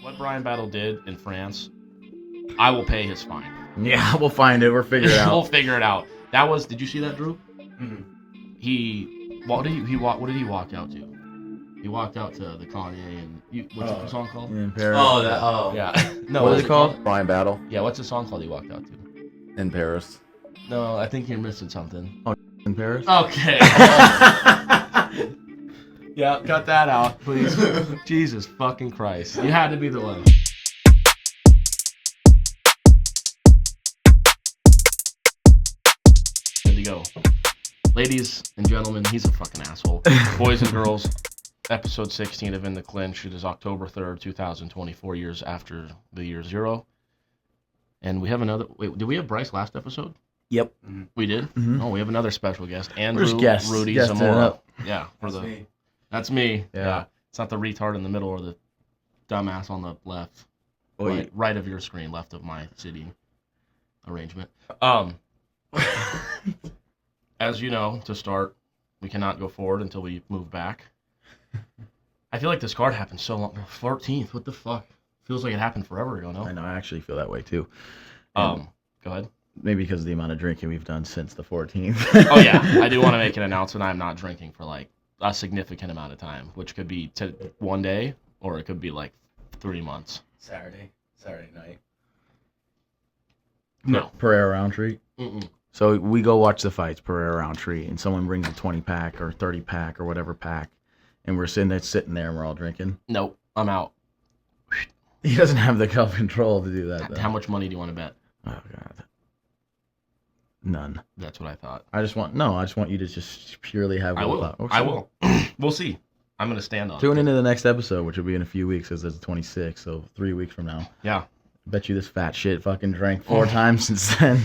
what Brian Battle did in France, I will pay his fine. Yeah, we'll find it. We'll figure it out. We'll figure it out. That was. Did you see that, Drew? Mm-hmm. What did he walk out to? He walked out to the Kanye and what's the song called? In Paris. Yeah. No. What is it called? Brian Battle Yeah. What's the song called? He walked out to? in Paris. No, I think you're missing something. Oh, in Paris. Okay. Yeah, cut that out, please. Jesus fucking Christ. You had to be the one. Good to go. Ladies and gentlemen, he's a fucking asshole. Boys and girls, episode 16 of In the Clinch. It is October 3rd, 2024, years after the year zero. And we have another... Wait, did we have Bryce last episode? Yep. We did? Mm-hmm. Oh, we have another special guest. Andrew Rudy Guesting it Zamora. up. Yeah, That's me. That's me. Yeah. It's not the retard in the middle or the dumbass on the left. Right of your screen, left of my seating arrangement. As you know, to start, we cannot go forward until we move back. I feel like this card happened so long. 14th, what the fuck? Feels like it happened forever ago, no? I know. I actually feel that way too. Go ahead. Maybe because of the amount of drinking we've done since the 14th. Oh yeah, I do want to make an announcement. I'm not drinking for like a significant amount of time, which could be one day or it could be like 3 months. Saturday night. No. Pereira Rountree. Mm-mm. So we go watch the fights, Pereira Rountree, and someone brings a 20-pack or 30-pack or whatever pack, and we're sitting there and we're all drinking. Nope, I'm out. He doesn't have the self-control to do that, though. How much money do you want to bet? Oh, God. None. That's what I thought. I just want you to just purely have I will. willpower. I will. We'll see. I'm going to stand on Tune it. into the next episode, which will be in a few weeks, because it's the 26th, so 3 weeks from now. Yeah. Bet you this fat shit fucking drank 4 times since then.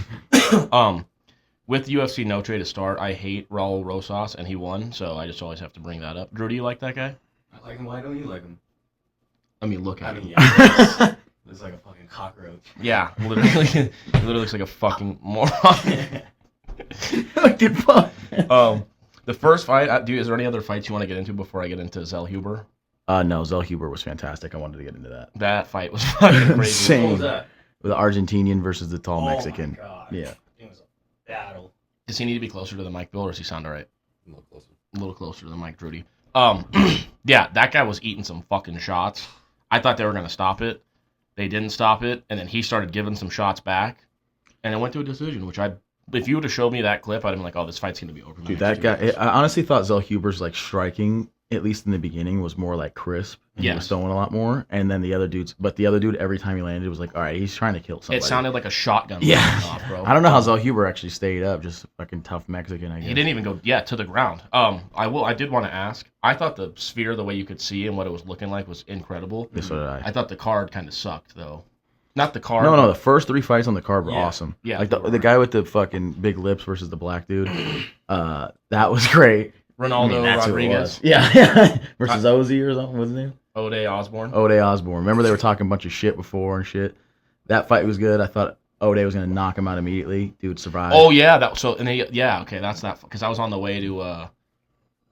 With UFC No Trade to start, I hate Raul Rosas, and he won, so I just always have to bring that up. Drew, do you like that guy? I like him. Why don't you like him? I mean, look at him. Yeah. Looks like a fucking cockroach. Yeah, literally, he literally looks like a fucking moron. Fucking fuck. The first fight, is there any other fights you want to get into before I get into Zell Huber? No, Zell Huber was fantastic. I wanted to get into that. That fight was fucking crazy. Insane. What was that? With the Argentinian versus the tall Mexican. Oh my God. Yeah. It was a battle. Does he need to be closer to the mic, Bill, or does he sound all right? A little closer. A little closer to the mic, Drudy. Yeah, that guy was eating some fucking shots. I thought they were going to stop it. They didn't stop it, and then he started giving some shots back, and it went to a decision, which if you would have showed me that clip, I'd have been like, oh, this fight's going to be over. Dude, that guy, I honestly thought Zell Huber's like striking, at least in the beginning, was more like crisp. And he was throwing a lot more. And then the other dude, every time he landed, was like, all right, he's trying to kill somebody. It sounded like a shotgun. Yeah. Off, bro. I don't know how Zell Huber actually stayed up, just fucking tough Mexican, I guess. He didn't even go, to the ground. I did want to ask, I thought the sphere, the way you could see and what it was looking like was incredible. Yeah, so did I. I thought the card kind of sucked, though. Not the card. No, the first 3 fights on the card were awesome. Yeah. Like the guy with the fucking big lips versus the black dude, that was great. Ronaldo that's who it Rodriguez. was. Yeah. Versus Ozzy or something, what's his name? Ode Osborne. Ode Osborne. Remember they were talking a bunch of shit before and shit? That fight was good. I thought Ode was going to knock him out immediately. Dude survived. Oh, yeah. Okay, that's that. Because I was on the way to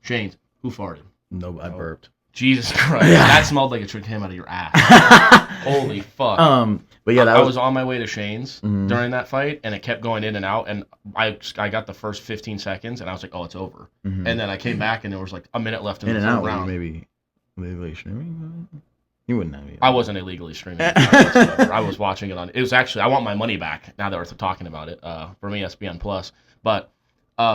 Shane's. Who farted? No, I burped. Jesus Christ. Yeah. That smelled like it came out of your ass. Holy fuck. But yeah, I was on my way to Shane's Mhm. during that fight, and it kept going in and out, and I got the first 15 seconds, and I was like, oh, it's over. Mhm. And then I came back, and there was like a minute left in in the and third out. round. Maybe legally streaming. You wouldn't have. I wasn't illegally streaming it whatsoever. I was watching it on. It was actually. I want my money back now that we're talking about it. For me, SBN Plus. But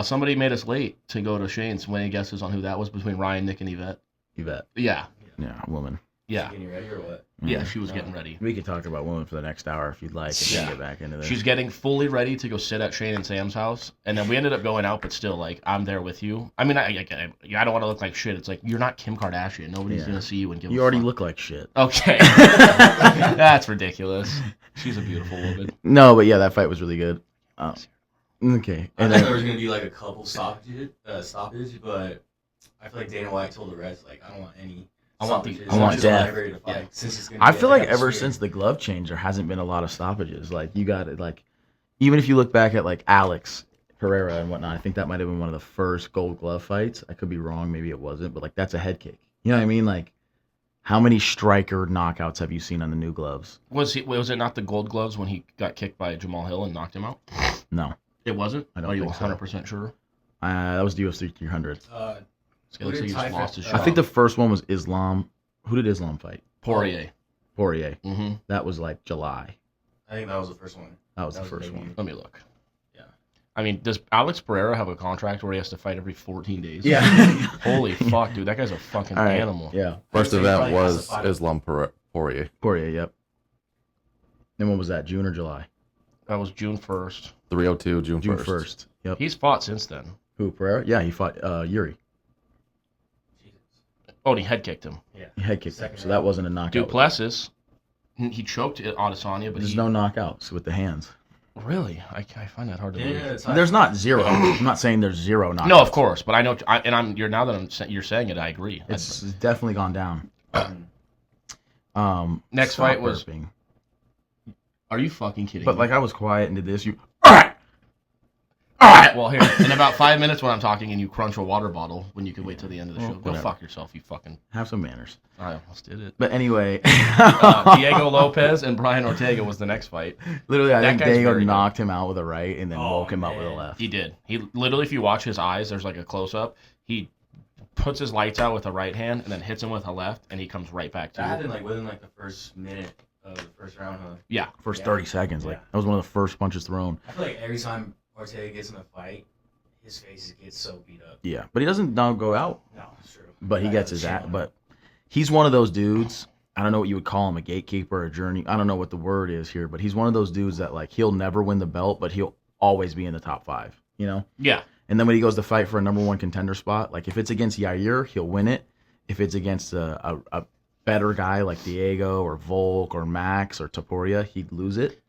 somebody made us late to go to Shane's. Any guesses on who that was between Ryan, Nick, and Yvette? Yvette. Yeah. Yeah, woman. Yeah. Getting you ready or what? Yeah, she was getting ready. We could talk about women for the next hour if you'd like, and then get back into this. She's getting fully ready to go sit at Shane and Sam's house, and then we ended up going out, but still, like, I'm there with you. I mean, I don't want to look like shit. It's like, you're not Kim Kardashian. Nobody's going to see you and give a fuck. You already look like shit. Okay. That's ridiculous. She's a beautiful woman. No, but yeah, that fight was really good. Okay. I And thought there then, was gonna be like a couple stoppage, but I feel like Dana White told the refs like I don't want any. I want stoppages. I want just death. everybody to fight, Yeah. since it's gonna I be feel a like ever sphere. since the glove change, there hasn't been a lot of stoppages. Like, you got it, like, even if you look back at, like, Alex Pereira and whatnot, I think that might have been one of the first gold glove fights. I could be wrong. Maybe it wasn't. But, like, that's a head kick. You know what I mean? Like, How many striker knockouts have you seen on the new gloves? Was it not the gold gloves when he got kicked by Jamal Hill and knocked him out? No. It wasn't? I don't Are you think so. 100% sure? That was the UFC 300. It looks like he just lost his shot. I think the first one was Islam. Who did Islam fight? Poirier. Mm-hmm. That was like July. I think that was the first one. That was the first one. Let me look. Yeah. I mean, does Alex Pereira have a contract where he has to fight every 14 days? Yeah. Holy fuck, dude. That guy's a fucking animal. Yeah. First event was Islam Poirier. Poirier, yep. And when was that? June or July? That was June 1st. 302, June 1st. June 1st. Yep. He's fought since then. Who, Pereira? Yeah, he fought Yuri. Oh, and he head kicked him. Yeah. He head kicked him, so that wasn't a knockout. Duplessis, he choked Adesanya, but There's no knockouts with the hands. Really? I find that hard to believe. There's not zero. I'm not saying there's zero knockouts. No, of course, but I know, now that you're saying it, I agree. It's definitely gone down. Next stop fight was. burping. Are you fucking kidding But me? like I was quiet and did this. You. All right. Well, here in about 5 minutes when I'm talking and you crunch a water bottle when you could wait till the end of the show. Go whatever. fuck yourself, you fucking. Have some manners. I almost did it. But anyway, Diego Lopez and Brian Ortega was the next fight. literally, I That think guy's Diego very knocked him out with a right and then woke him up with a left. He did. He literally, if you watch his eyes, there's like a close up. He puts his lights out with the right hand and then hits him with a left, and he comes right back to That you. happened like within like the first minute of the first round, huh? Yeah. First Yeah. 30 seconds, like Yeah. that was one of the first punches thrown. I feel like every time Ortega gets in a fight, his face gets so beat up. Yeah, but he doesn't now go out. No, it's true. But he Yeah, gets that's his true. ass. But he's one of those dudes. I don't know what you would call him, a gatekeeper, a journey. I don't know what the word is here, but he's one of those dudes that like he'll never win the belt, but he'll always be in the top 5. You know. Yeah. And then when he goes to fight for a number 1 contender spot, like if it's against Yair, he'll win it. If it's against a better guy like Diego or Volk or Max or Topuria, he'd lose it.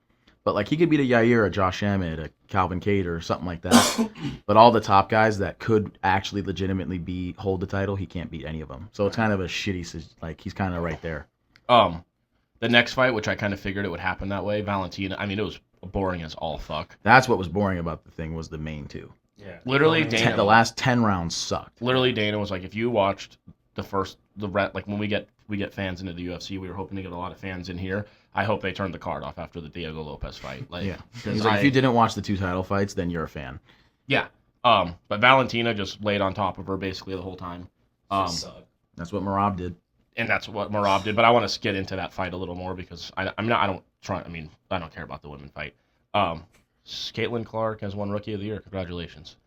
But like he could beat a Yair, a Josh Emmett, a Calvin Cater, or something like that. But all the top guys that could actually legitimately hold the title, he can't beat any of them. So it's kind of a shitty, like he's kind of right there. The next fight, which I kind of figured it would happen that way, Valentina. I mean, it was boring as all fuck. That's what was boring about the thing was the main 2. Yeah. Literally, Dana- Dana. The last 10 rounds sucked. Literally, Dana was like, if you watched like when we get fans into the UFC, we were hoping to get a lot of fans in here. I hope they turned the card off after the Diego Lopez fight. Like, Yeah. He's like, if you didn't watch the 2 title fights, then you're a fan. Yeah. But Valentina just laid on top of her basically the whole time. sucked. That's what Merab did. And that's what Merab did. But I want to get into that fight a little more because I don't care about the women fight. Caitlin Clark has won Rookie of the Year. Congratulations.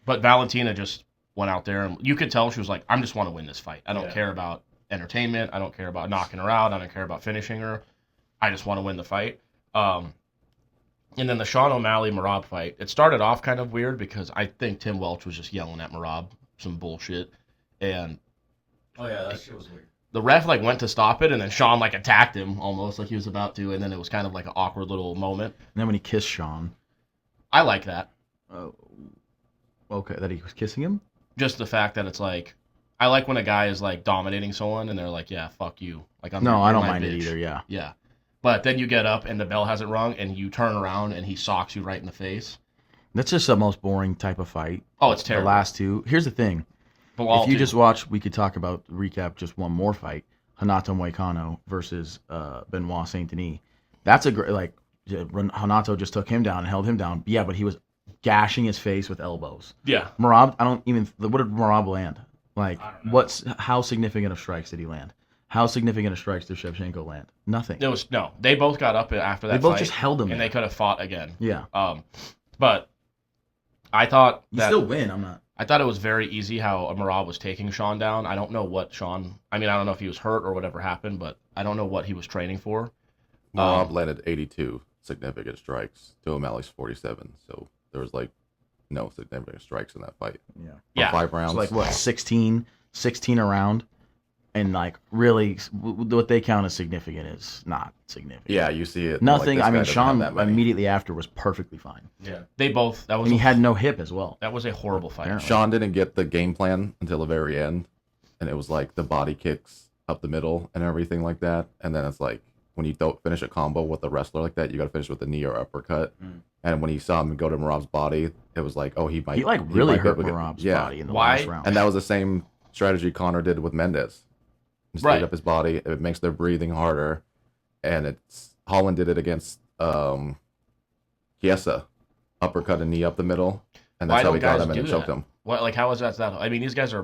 But Valentina just went out there and you could tell she was like, I just want to win this fight. I don't care about entertainment. I don't care about knocking her out. I don't care about finishing her. I just want to win the fight. And then the Sean O'Malley Merab fight, it started off kind of weird because I think Tim Welch was just yelling at Merab some bullshit. And Oh yeah, that shit was weird. the ref like went to stop it and then Sean like attacked him almost like he was about to. And then it was kind of like an awkward little moment. And then when he kissed Sean. I like that. Okay, that he was kissing him? Just the fact that it's like, I like when a guy is like dominating someone and they're like, yeah, fuck you. Like I'm No, I you're don't my mind it bitch. either, yeah. Yeah. But then you get up and the bell hasn't rung and you turn around and he socks you right in the face. That's just the most boring type of fight. Oh, it's terrible. The last 2. Here's the thing. Bilal if you too. just watch, we could talk about, recap just one more fight. Renato Moicano versus Benoit Saint-Denis. That's a great, like, Renato just took him down and held him down. Yeah, but he was gashing his face with elbows. Yeah. Merab, what did Merab land? Like, how significant of strikes did he land? How significant of strikes did Shevchenko land? Nothing. They both got up after that They both fight, just held him and there. they could have fought again. Yeah. But I thought You that still win, I'm not. I thought it was very easy how Merab was taking Sean down. I don't know what Sean. I mean, I don't know if he was hurt or whatever happened, but I don't know what he was training for. Merab landed 82 significant strikes to O'Malley's 47. So there was like no significant strikes in that fight. Yeah. Yeah. 5 rounds. So like what, 16 around? And like really, what they count as significant is not significant. Yeah, you see it. Nothing. Like, I mean, this guy doesn't Sean have that many. immediately after was perfectly fine. Yeah. They both. That was. And he had no hip as well. That was a horrible fight. Apparently. Sean didn't get the game plan until the very end, and it was like the body kicks up the middle and everything like that. And then it's like when you don't finish a combo with a wrestler like that, you got to finish with a knee or uppercut. And when he saw him go to Merab's body, it was like, oh, he might. He like really might be hurt able to get- Merab's yeah. body in the Why? last round. And that was the same strategy Connor did with Mendez. Just Right. speed up his body. It makes their breathing harder. And Holland did it against Chiesa. Uppercut and knee up the middle. And that's Why how don't he got guys him and do it choked that? him. What, like, how is that? I mean, these guys are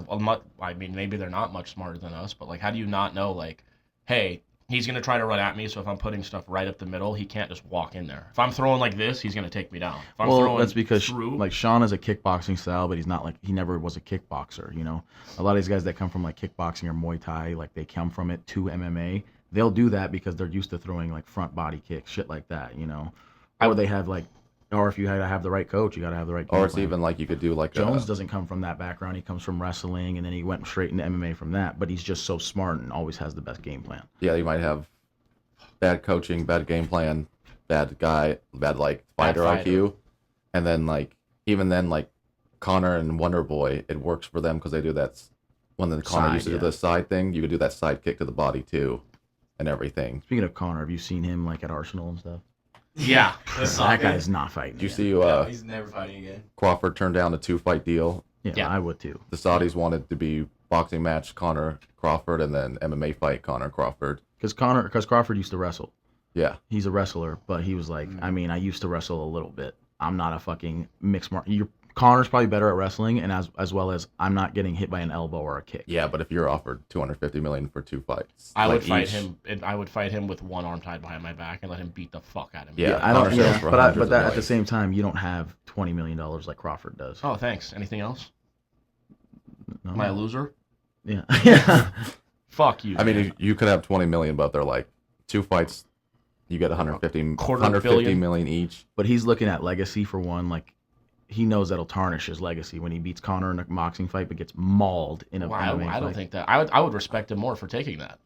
maybe they're not much smarter than us, but like, how do you not know, like, hey, he's gonna try to run at me, so if I'm putting stuff right up the middle, he can't just walk in there. If I'm throwing like this, he's gonna take me down. If I'm Well, throwing that's because through, like Sean is a kickboxing style, but he's not like he never was a kickboxer. You know, a lot of these guys that come from like kickboxing or Muay Thai, like they come from it to MMA. They'll do that because they're used to throwing like front body kicks, shit like that. You know, or they have like, or if you had to have the right coach, you got to have the right. Or game it's plan. even like you could do like Jones doesn't come from that background. He comes from wrestling, and then he went straight into MMA from that. But he's just so smart and always has the best game plan. Yeah, you might have bad coaching, bad game plan, bad guy, bad like fighter IQ, and then like even then like Connor and Wonder Boy, it works for them because they do that. When the Connor Side, used to do the side thing, you could do that side kick to the body too, and everything. Speaking of Connor, have you seen him like at Arsenal and stuff? yeah, That guy's not fighting. Did you again. see he's never fighting again. Crawford turned down a 2-fight deal? Yeah, Yeah. I would too. The Saudis wanted to be boxing match Connor Crawford and then MMA fight Connor Crawford. Because Crawford used to wrestle. Yeah, He's a wrestler, but he was like, I mean, I used to wrestle a little bit. I'm not a fucking mixed martial. Connor's probably better at wrestling, and as well as I'm not getting hit by an elbow or a kick. yeah, but if you're offered $250 million for 2 fights, I would like fight each- him. I would fight him with one arm tied behind my back and let him beat the fuck out of me. Yeah, I don't. Connor Yeah, sells for but hundreds of at the millions. same time, you don't have $20 million like Crawford does. Oh, thanks. Anything else? No? Am I a loser? Yeah. Yeah. Fuck you. I mean, man. you could have 20 million, but they're like 2 fights, you get 150 Quarter billion. million each. But he's looking at legacy for one. Like he knows that'll tarnish his legacy when he beats Connor in a boxing fight, but gets mauled in a Well, MMA I don't fight. think that. I would respect him more for taking that.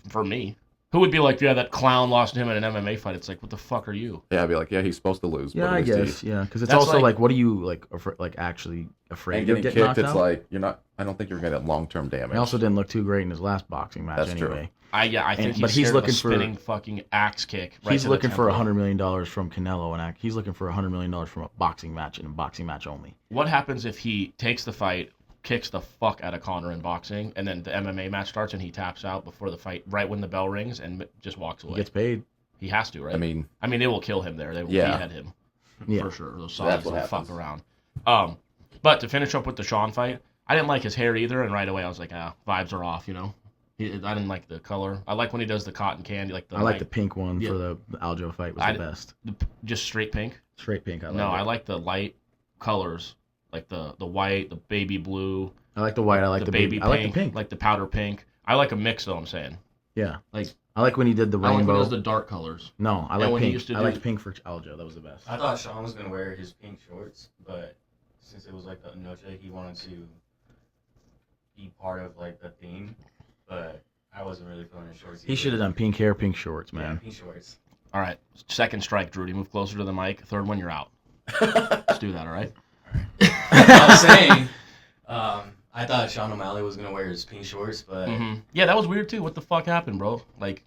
For me, who would be like, yeah, that clown lost to him in an MMA fight? It's like, what the fuck are you? Yeah, I'd be like, yeah, he's supposed to lose. Yeah, but I at least guess. Yeah, because it's That's also like- like, what are you like actually And afraid of getting getting kicked, knocked it's out? like you're not. I don't think you're gonna get long-term damage. He also didn't look too great in his last boxing match. That's true. anyway. I think but he's he's scared looking of a for- spinning fucking axe kick. Right He's to looking the for temple. $100 million from Canelo, and he's looking for $100 million from a boxing match and a boxing match only. What happens if he takes the fight, kicks the fuck out of Connor in boxing, and then the MMA match starts and he taps out before the fight, right when the bell rings, and just walks He away? gets paid. He has to, right? I mean, they will kill him there. They will Yeah. behead him Yeah. for sure. Those That's Saudis what don't fuck happens. around. But to finish up with the Sean fight, I didn't like his hair either, and right away I was like, vibes are off, you know. I didn't like the color. I like when he does the cotton candy, like the I like the pink one Yeah. for the Aljo fight was I- the best. just straight pink. Straight pink. I No, I like. like the light colors, like the white, the baby blue, I like the white. I like the baby pink. pink, I like the pink. like the powder pink. I like a mix though. I'm saying, Yeah. like I like when he did the I like when rainbow. he does the dark colors. No, I And like when he pink. used to I do- liked pink for Aljo. That was the best. I thought Sean was gonna wear his pink shorts, but since it was like the noche, he wanted to be part of like the theme. But I wasn't really feeling his shorts. He should have done pink hair, pink shorts, Yeah, man. pink shorts. All right, second strike, Drudy. Move closer to the mic. Third one, you're out. Let's do that. All right. I was saying, I thought Sean O'Malley was gonna wear his pink shorts, but, Yeah, that was weird too. What the fuck happened, bro? Like,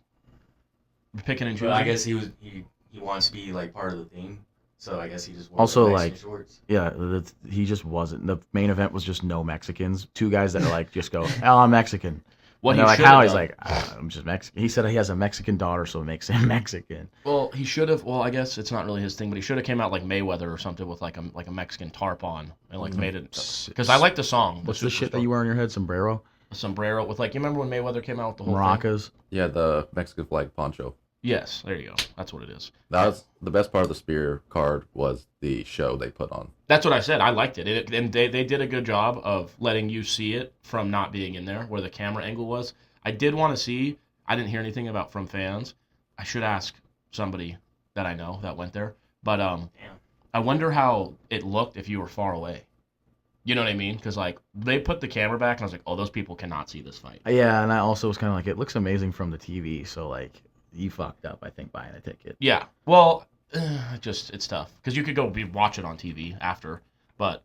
picking and choosing. but I guess he wants to be like part of the theme, so I guess he just wore Also, the Mexican like, shorts. Yeah, he just wasn't. The main event was just no Mexicans. Two guys that are like just go, oh, I'm Mexican. What And he they're like, should how? have He's done- like, I'm just Mexican. He said he has a Mexican daughter, so it makes him Mexican. Well, he should have. Well, I guess it's not really his thing, but he should have came out like Mayweather or something with like a Mexican tarp on and like made it. Because I like the song. What's the shit that you wear on your head? Sombrero, Sombrero with like, you remember when Mayweather came out with the whole thing? maracas. yeah, the Mexican flag poncho. Yes, there you go. That's what it is. That was the best part of the Spear card was the show they put on. That's what I said. I liked it. And they did a good job of letting you see it from not being in there, where the camera angle was. I did want to see. I didn't hear anything about from fans. I should ask somebody that I know that went there. But I wonder how it looked if you were far away. You know what I mean? Because like they put the camera back, and I was like, oh, those people cannot see this fight. Yeah, and I also was kind of like, it looks amazing from the TV. So like, you fucked up, I think, buying a ticket. Yeah. Well, it's tough because you could go watch it on TV after, but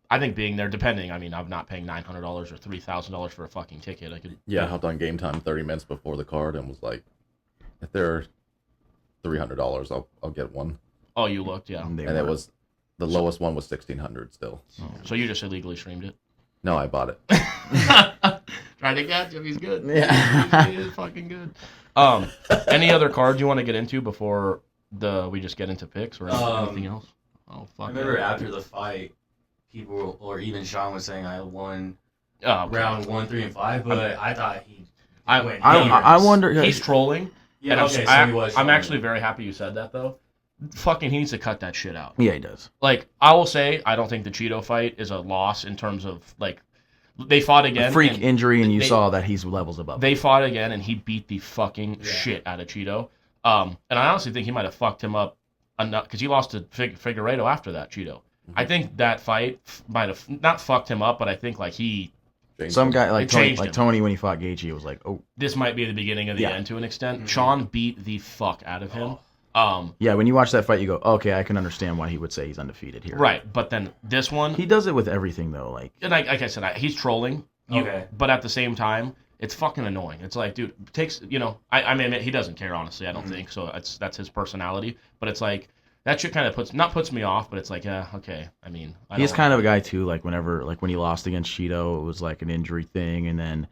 I think being there, depending. I mean, I'm not paying $900 or $3,000 for a fucking ticket. I could. Yeah, I hopped on Game Time 30 minutes before the card and was like, if they're $300, I'll get one. Oh, you looked, yeah. And, And it was the lowest one was 1,600 still. So you just illegally streamed it. No, I bought it. Trying to catch him. He's good. Yeah. He is fucking good. Any other cards you want to get into before we just get into picks or anything else? Oh, fuck. I remember after the fight, people, or even Sean was saying I won Okay. round 1, 3, and 5, but I thought he went I wonder. He's trolling. Yeah, and okay, so he was I'm trolling. actually very happy you said that, though. Fucking, he needs to cut that shit out. Yeah, he does. Like, I will say, I don't think the Cheeto fight is a loss in terms of, like, they fought again. A freak and injury, and you they- saw that he's levels above. They fought again, and he beat the fucking Yeah. shit out of Cheeto. And I honestly think he might have fucked him up enough, because he lost to Figueiredo after that, Cheeto. I think that fight might have not fucked him up, but I think, like, Some guy like It Tony, changed him. Tony when he fought Gaethje was like, oh this might be the beginning of the Yeah. end to an extent. Mhm. Sean beat the fuck out of him. yeah. When you watch that fight, you go, okay, I can understand why he would say he's undefeated here. Right, but then this one, He does it with everything though. Like and like I said, he's trolling. Okay. But at the same time, it's fucking annoying. It's like, dude, takes I mean, he doesn't care honestly. I don't think so. That's his personality. But it's like that shit kind of puts me off. But it's like, yeah, okay. I mean, he's kind of a guy too. Like when he lost against Cheeto, it was like an injury thing, and then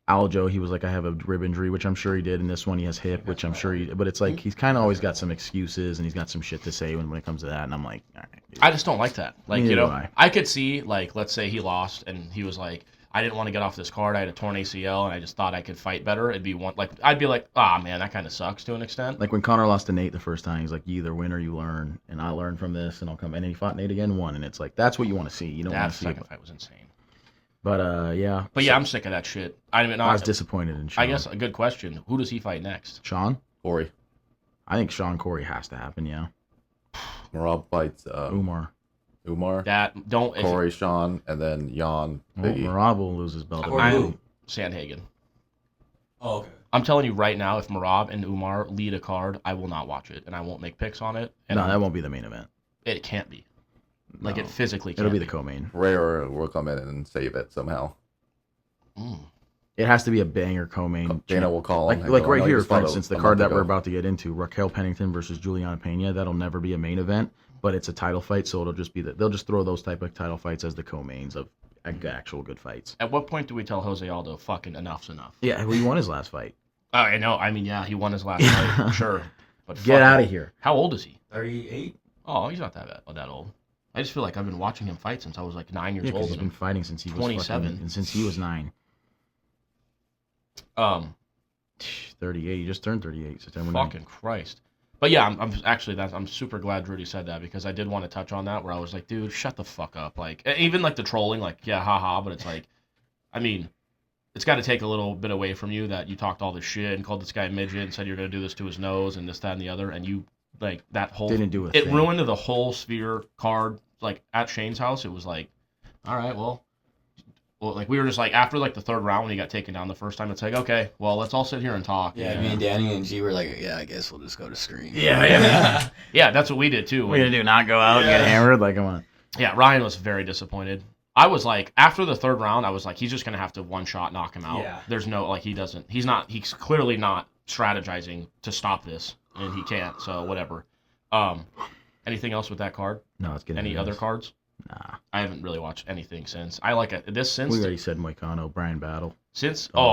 Aljo, he was like, I have a rib injury, which I'm sure he did. And this one, he has hip, which I'm sure he. But it's like he's kind of always got some excuses, and he's got some shit to say when it comes to that. And I'm like, all right, dude. I just don't like that. Like, Neither do I. I could see, like, let's say he lost and he was like, I didn't want to get off this card. I had a torn ACL and I just thought I could fight better. It'd be one, like, I'd be like, man, that kind of sucks to an extent. Like when Connor lost to Nate the first time, he's like, you either win or you learn, and I learned from this, and I'll come. And then he fought Nate again, won, and it's like that's what you want to see. You don't That want to see. second fight was insane. But yeah. But yeah, I'm sick of that shit. I mean, I was disappointed in Sean. I guess a good question. Who does he fight next? Sean. Corey. I think Sean Corey has to happen. Yeah. Merab fights Umar. That don't if- Corey, Sean, and then Jan. Well, Biggie. Merab will lose his belt. Or I'm who? Sandhagen. Oh, okay. I'm telling you right now, if Merab and Umar lead a card, I will not watch it and I won't make picks on it. And No, that won't be the main event. it can't be. Like No. it physically can't. It'll be the co-main. Pereira will come in and save it somehow. Mm. It has to be a banger co-main. Dana will call him. Like and go, right "I know here, you for fought instance, the a card month that we're ago." about to get into, Raquel Pennington versus Juliana Pena. That'll never be a main event, but it's a title fight, so it'll just be they'll just throw those type of title fights as the co-mains of actual good fights. At what point do we tell Jose Aldo, fucking enough's enough? Yeah, he won his last fight. Oh, I know. I mean, yeah, he won his last fight, sure. But Get fucking- out of here. How old is he? 38? Oh, he's not that old. I just feel like I've been watching him fight since I was like 9 years Yeah, because old. he's been fighting since he was 27. and since he was 9. 38. He just turned 38. September 9th. Fucking Christ. But yeah, I'm super glad Rudy said that because I did want to touch on that where I was like, dude, shut the fuck up. Like, even like the trolling, like, yeah, haha, but it's like, I mean, it's got to take a little bit away from you that you talked all this shit and called this guy a midget and said you're going to do this to his nose and this, that, and the other, and you, like, that whole... Didn't do a It thing. ruined the whole Sphere card, like, at Shane's house. It was like, all right, well, like, we were just like, after, like, the third round when he got taken down the first time, it's like, okay, well, let's all sit here and talk. Yeah, me and Danny and G were like, yeah, I guess we'll just go to screen. Yeah. Yeah, that's what we did, too. What are you gonna do? Not go out and get hammered? Like, come on. Yeah, Ryan was very disappointed. I was like, after the third round, I was like, he's just gonna have to one shot knock him out. Yeah. There's no like he's clearly not strategizing to stop this, and he can't. So whatever. Anything else with that card? No, it's getting Any other cards? Nah. I haven't really watched anything since. I like it. This since We already said Moicano, Brian Battle.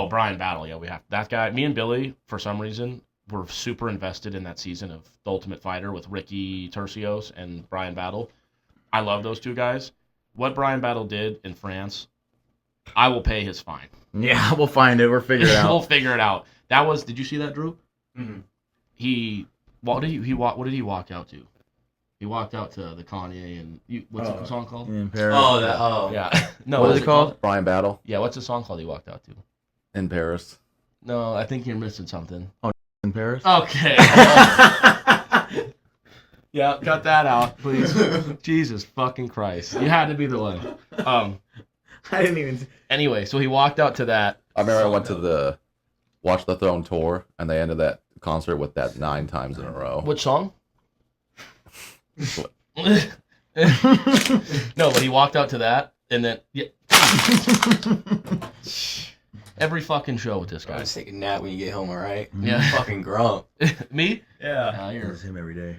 Brian Battle. Yeah, we have that guy. Me and Billy, for some reason, were super invested in that season of The Ultimate Fighter with Ricky Tercios and Brian Battle. I love those two guys. What Brian Battle did in France, I will pay his fine. Yeah, we'll find it. We'll figure it We'll out. figure it out. That was. Did you see that, Drew? Mm-hmm. What did he walk out to? He walked out to the Kanye and what's the song called? In Paris. Yeah. No. What what's is it called? Brian Battle Yeah. What's the song called? He walked out to? in Paris. No, I think you're missing something. In Paris. Okay. Yeah, cut that out, please. Jesus fucking Christ. You had to be the one. I didn't even. Anyway, so he walked out to that. I remember I went to the Watch the Throne tour, and they ended that concert with that 9 times in a row. Which song? No, but he walked out to that, and then every fucking show with this Bro, guy. just take a nap when you get home, alright? Yeah. Fucking grump. Me? Yeah. Nah, you're It's him every day.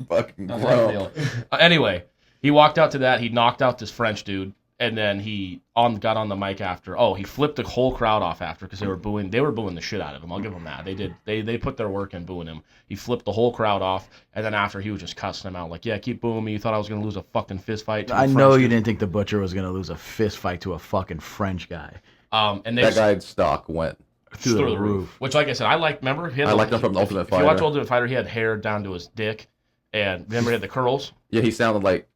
Fucking that's grown. how I feel. Anyway, he walked out to that. He knocked out this French dude, And then he got on the mic after. Oh, he flipped the whole crowd off after because they were booing. They were booing the shit out of him. I'll give him that. They did. They put their work in booing him. He flipped the whole crowd off, and then after he was just cussing them out like, "Yeah, keep booing me. You thought I was gonna lose a fucking fist fight." I know you didn't think the Butcher was gonna lose a fist fight to a fucking French guy. And that guy's stock went through the roof. Which, like I said, I like. Remember, I liked him from the Ultimate Fighter. If you watch Ultimate Fighter, he had hair down to his dick, and remember he had the curls. Yeah, he sounded like.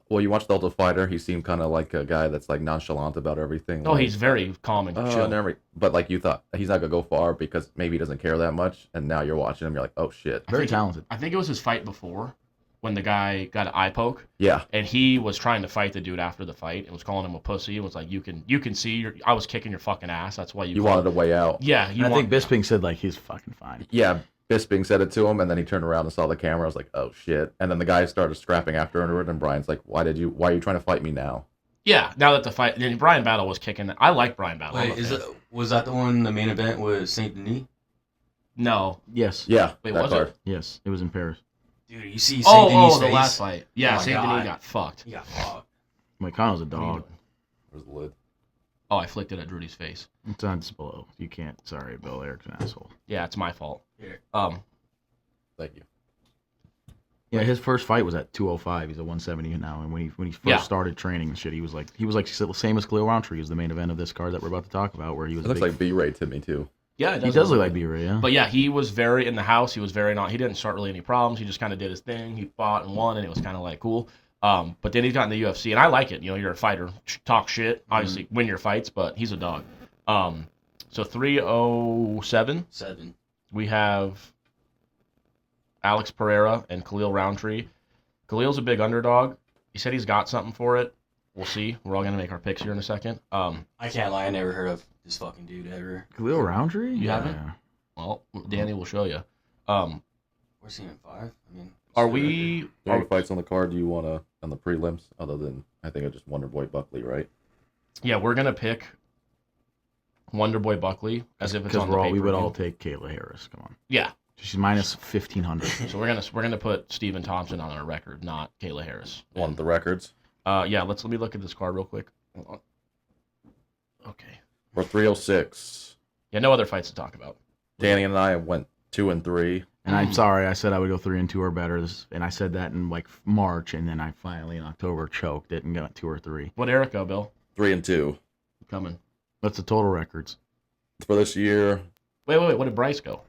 Well, you watch the Ultimate Fighter, he seemed kind of like a guy that's like nonchalant about everything. Oh, like, he's very calm and chill. But like you thought, he's not gonna go far because maybe he doesn't care that much. And now you're watching him, you're like, oh shit. Very talented. I think it was his fight before when the guy got an eye poke. Yeah. And he was trying to fight the dude after the fight and was calling him a pussy. It was like, you can see I was kicking your fucking ass. That's why you wanted a way out. Yeah. I think Bisping said like he's fucking fine. Yeah. Bisping said it to him, and then he turned around and saw the camera. I was like, "Oh shit!" And then the guy started scrapping after it, and Brian's like, "Why are you trying to fight me now?" Yeah, now that the fight, Brian Battle was kicking. I like Brian Battle. Wait, was that the one? The main event was Saint Denis? No. Yes. Yeah. Wait, was it? Yes, it was in Paris. Dude, you see Saint Denis' the face? last fight. Yeah, Oh Saint Denis got fucked. He got fucked. Moicano's a dog. Where's the lid? Oh, I flicked it at Drudy's face. It's on below. You can't. Sorry, Bill. Eric's an asshole. Yeah, it's my fault. Here. Thank you. Yeah, his first fight was at 205. He's at 170 now, and when he first started training and shit, he was like the same as Khalil Rountree. He was the main event of this card that we're about to talk about, where he was. It looks like B-Ray to me too. Yeah, he does look like B-Ray. Yeah. But yeah, he was very in the house. He was very not. He didn't start really any problems. He just kind of did his thing. He fought and won, and it was kind of like cool. But then he got in the UFC, and I like it. You know, you're a fighter, talk shit, obviously win your fights, but he's a dog. So 307. We have Alex Pereira and Khalil Rountree. Khalil's a big underdog. He said he's got something for it. We'll see. We're all going to make our picks here in a second. I can't lie. I never heard of this fucking dude ever. Khalil Rountree? You haven't? Well, Danny will show you. Where's he in 5? I mean, are we... Are any fights on the card you want to, on the prelims, other than, I think I just Wonderboy Buckley, right? Yeah, we're going to pick Wonderboy Buckley as if it's on the pay-per-view. We would all take Kayla Harris. Come on. Yeah. She's minus 1,500. So we're gonna put Stephen Thompson on our record, not Kayla Harris. One of the records. Yeah. Let me look at this card real quick. Hold on. Okay. For 306. Yeah, no other fights to talk about. Danny and I went 2 and 3. And I'm sorry, I said I would go 3 and 2 or better, and I said that in like March, and then I finally in October choked it and got 2 or 3. What Eric go, Bill? 3 and 2. Coming. What's the total records for this year? Wait. What did Bryce go?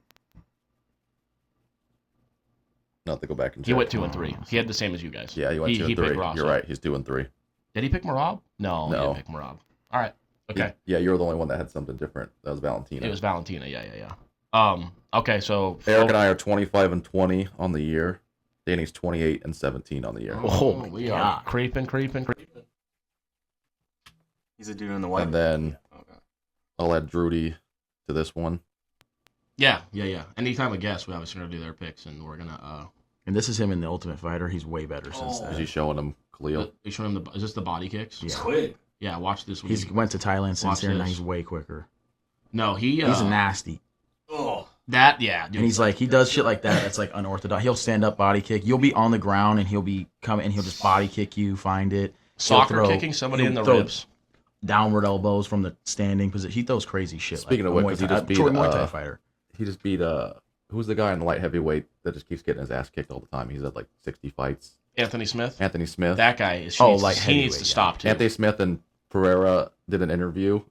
Not to go back and check. He went 2 and 3. He had the same as you guys. Yeah, he went 2 and 3. You're right. He's 2 and 3. Did he pick Merab? No, he didn't pick Merab. All right. Okay. Yeah, you're the only one that had something different. That was Valentina. It was Valentina. Yeah. Okay, so Eric and I are 25 and 20 on the year. Danny's 28 and 17 on the year. Oh, we are creeping. He's a dude in the white. And then I'll add Drudy to this one. Yeah. Anytime a guest, we obviously gonna do their picks, and we're gonna. And this is him in the Ultimate Fighter. He's way better since then. Is he showing him Khalil? He's showing him is this the body kicks? Yeah. It's quick. Yeah, watch this one. He's went to Thailand since here, and now this. he's way quicker. No, he's nasty. Oh, dude. And he's like, he does shit like that. That's like unorthodox. He'll stand up body kick. You'll be on the ground, and he'll be coming, and he'll just body kick you, find it. Soccer kicking somebody in the ribs. Downward elbows from the standing position. He throws crazy shit. Speaking of which, he just beat Muay Thai fighter. He just beat who's the guy in the light heavyweight that just keeps getting his ass kicked all the time? He's at like 60 fights. Anthony Smith. That guy is. He needs to stop too. Anthony Smith and Pereira did an interview,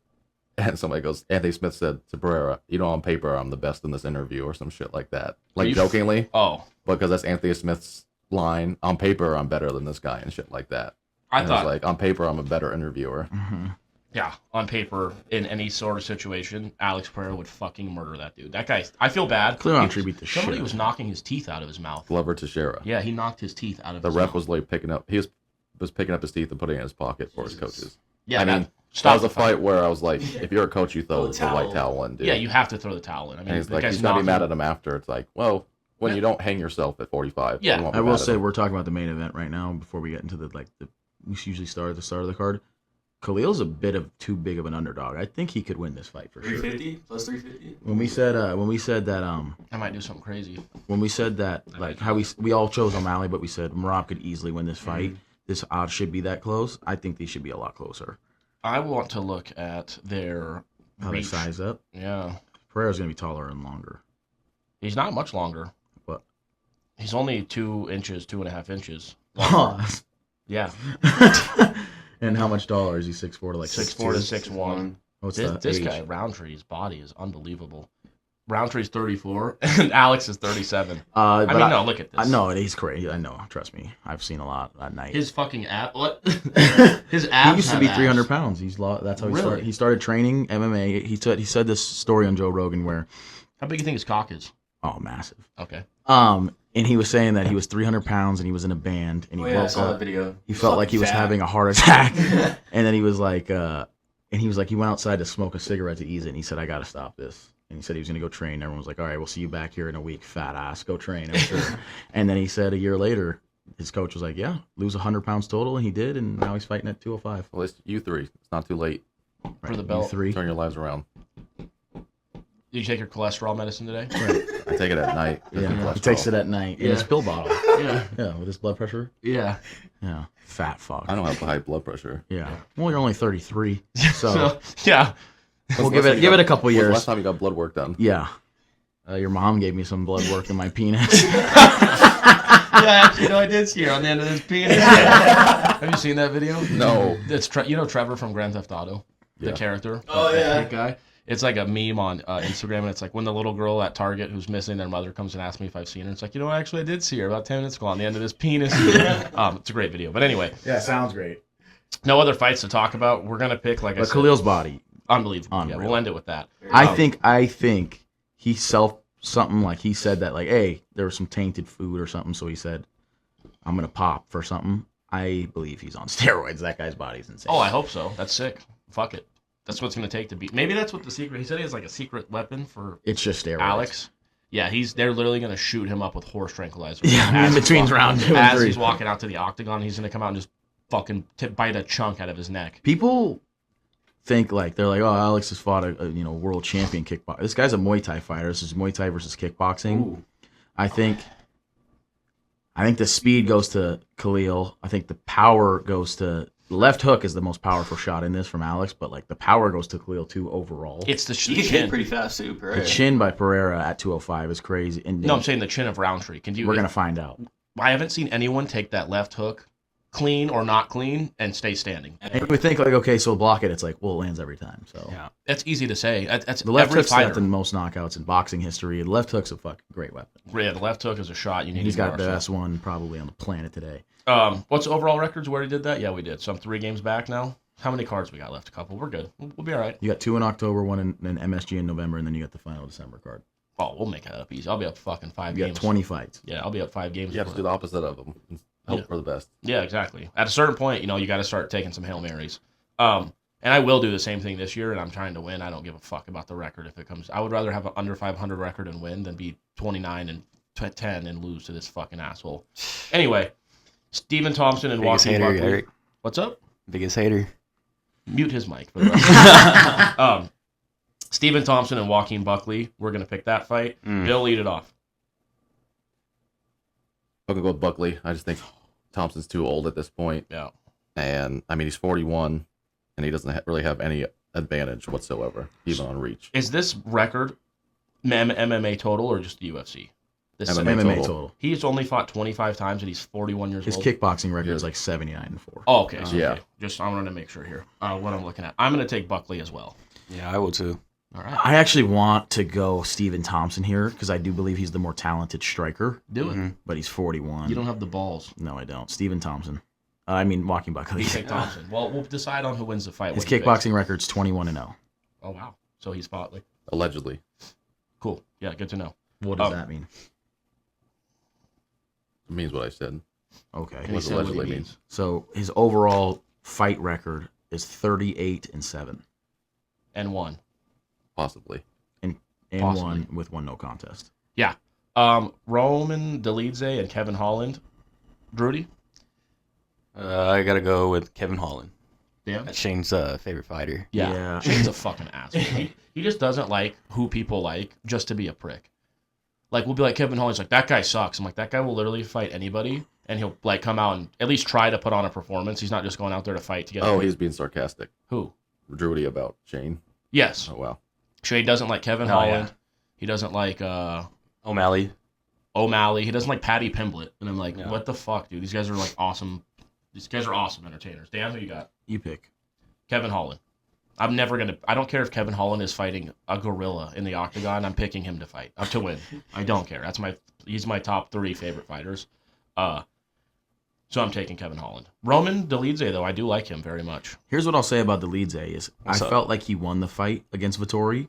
and somebody goes, Anthony Smith said to Pereira, "You know, on paper, I'm the best in this interview," or some shit like that, like jokingly. Because that's Anthony Smith's line. On paper, I'm better than this guy, and shit like that. I thought, like, on paper, I'm a better interviewer. Mm-hmm. Yeah, on paper, in any sort of situation, Alex Pereira would fucking murder that dude. That guy, I feel bad. Rountree beat the shit. Somebody was knocking his teeth out of his mouth. Glover Teixeira. Yeah, he knocked his teeth out of his mouth. The ref was like picking up. He was picking up his teeth and putting it in his pocket for his coaches. Yeah, I mean, that was a fight where I was like, if you're a coach, you throw the white towel in, dude. Yeah, you have to throw the towel in. I mean, and he's like, he's gonna be mad at him after. It's like, well, when you don't hang yourself at 45. Yeah, I will say we're talking about the main event right now. Before we get into we usually start at the start of the card. Khalil's a bit of too big of an underdog. I think he could win this fight for sure. 350 plus 350. When we said that I might do something crazy. When we said that, like how we all chose O'Malley, but we said Merab could easily win this fight. this odds should be that close. I think these should be a lot closer. I want to look at their How they reach. size up. Yeah. Pereira's going to be taller and longer. He's not much longer. What? He's only 2.5 inches. Pause. Yeah. And how much taller is he? 6'4" to like 6'4" to 6'1". What's This guy, Rountree's body is unbelievable. Rountree's 34 and Alex is 37. I mean, no, look at this. No, he's crazy. I know. Trust me. I've seen a lot at night. His fucking ab. What? His abs. He used to be have 300 abs. pounds. That's how he Really? started. He started training MMA. He said this story on Joe Rogan where, How big do you think his cock is? oh, massive. Okay. And he was saying that he was 300 pounds and he was in a band and he I woke saw that up. video. He felt like he was having a heart attack, and then he was like, he went outside to smoke a cigarette to ease it, and he said, I gotta stop this. And he said he was gonna go train. Everyone was like, all right, we'll see you back here in a week, fat ass, go train. I'm sure. And then he said a year later, his coach was like, yeah, lose 100 pounds total, and he did, and now he's fighting at 205. Well, it's you three. It's not too late. For the belt. 3. Turn your lives around. Did you take your cholesterol medicine today? I take it at night. Yeah, he takes it at night in his pill bottle. Yeah. Yeah, with his blood pressure. Yeah. Yeah, fat fuck. I don't have high blood pressure. Yeah. Well, you're only 33, so So, yeah. we'll give it a couple When's the years. last time you got blood work done? Yeah. Your mom gave me some blood work in my penis. Yeah, actually, no, I did see her on the end of this penis. Have you seen that video? No. It's Trevor from Grand Theft Auto, the Yeah. character. Oh, the yeah. hit guy. It's like a meme on Instagram, and it's like when the little girl at Target who's missing, their mother comes and asks me if I've seen her. It's like, actually, I did see her about 10 minutes ago on the end of this penis. It's a great video. But anyway, Yeah, sounds great. no other fights to talk about. We're gonna pick like I But said, Khalil's body, unbelievable. Yeah, Unreal. we'll end it with that. I think he something like he said that like, hey, there was some tainted food or something, so he said, I'm gonna pop for something. I believe he's on steroids. That guy's body's insane. Oh, I hope so. That's sick. Fuck it. That's what it's gonna take to beat. Maybe that's what the secret. He said he has like a secret weapon for It's just steroids. Alex. Yeah, they're literally gonna shoot him up with horse tranquilizer. Yeah, in As he's between walking- round 2 and As 3. he's walking out to the octagon, he's gonna come out and just fucking bite a chunk out of his neck. People think like they're like, oh, Alex has fought a world champion kickboxer. This guy's a Muay Thai fighter. This is Muay Thai versus kickboxing. Ooh. I think the speed goes to Khalil. I think the power goes to the left hook is the most powerful shot in this from Alex, but like the power goes to Khalil too overall. It's the You can hit chin. pretty fast too, Pereira. The chin by Pereira at 205 is crazy. And No, I'm saying the chin of Roundtree. we're gonna find out. I haven't seen anyone take that left hook, clean or not clean, and stay standing. And you would think like, okay, so block it. It's like, well, it lands every time. So Yeah. That's easy to say. That's the left every hook's got fighter. the most knockouts in boxing history. The left hook's a fucking great weapon. Yeah, the left hook is a shot. You need. He's to got the arsenal. best one probably on the planet today. What's the overall records? We already did that. Yeah, we did. So I'm 3 games back now. How many cards we got left? A couple. We're good. We'll be all right. You got 2 in October, 1 in MSG in November, and then you got the final December card. Oh, we'll make that up easy. I'll be up fucking 5 You games. got 20 fights. Yeah, I'll be up 5 games. You have to do the opposite of them. Hope Yeah. for the best. Yeah, exactly. At a certain point, you got to start taking some Hail Marys. And I will do the same thing this year, and I'm trying to win. I don't give a fuck about the record if it comes. I would rather have an under 500 record and win than be 29 and 10 and lose to this fucking asshole. Anyway, Stephen Thompson and Biggest Joaquin hater, Buckley. Eric. What's up? Biggest hater. Mute his mic for the rest. Stephen Thompson and Joaquin Buckley. We're gonna pick that fight. Bill, lead it off. I'm gonna go with Buckley. I just think Thompson's too old at this point, Yeah. and I mean he's 41, and he doesn't really have any advantage whatsoever, even on reach. Is this record MMA total or just the UFC? This MMA MMA. MMA total. total. He's only fought 25 times and he's 41 years His old. kickboxing record is like 79-4. Oh, okay. So, Yeah. okay. Just I want to make sure here what I'm looking at. I'm going to take Buckley as well. Yeah, I will too. All right. I actually want to go Stephen Thompson here because I do believe he's the more talented striker, Do it. but he's 41. You don't have the balls. No, I don't. Stephen Thompson. I mean, Joaquin Buckley. You take Thompson. Well, we'll decide on who wins the fight. His What do you think? kickboxing record's 21-0. Oh, wow. So he's fought like Allegedly. cool. Yeah, good to know. What does that mean? It means what I said. Okay. And he What's said what he allegedly means. So his overall fight record is 38-7 And one. Possibly. and Possibly. 1 with 1 no contest. Yeah. Roman Dolidze and Kevin Holland. Drudy? I gotta go with Kevin Holland. Yeah. That's Shane's favorite fighter. Yeah. Yeah. Shane's a fucking asshole. He just doesn't like who people like just to be a prick. Like, we'll be like, Kevin Holland's like, that guy sucks. I'm like, that guy will literally fight anybody and he'll like come out and at least try to put on a performance. He's not just going out there to fight to get. Oh, he's being sarcastic. Who? Drudy about Shane. Yes. Oh wow. Shane doesn't like Kevin Oh, Holland. yeah. He doesn't like O'Malley. O'Malley. He doesn't like Patty Pimblett. And I'm like, No. what the fuck, dude? These guys are like awesome. These guys are awesome entertainers. Dan, who you got? You pick. Kevin Holland. I'm never gonna. I don't care if Kevin Holland is fighting a gorilla in the octagon. I'm picking him to fight, to win. I don't care. He's my top 3 favorite fighters. So I'm taking Kevin Holland. Roman Dolidze, though, I do like him very much. Here's what I'll say about Dolidze is What's I up? felt like he won the fight against Vettori,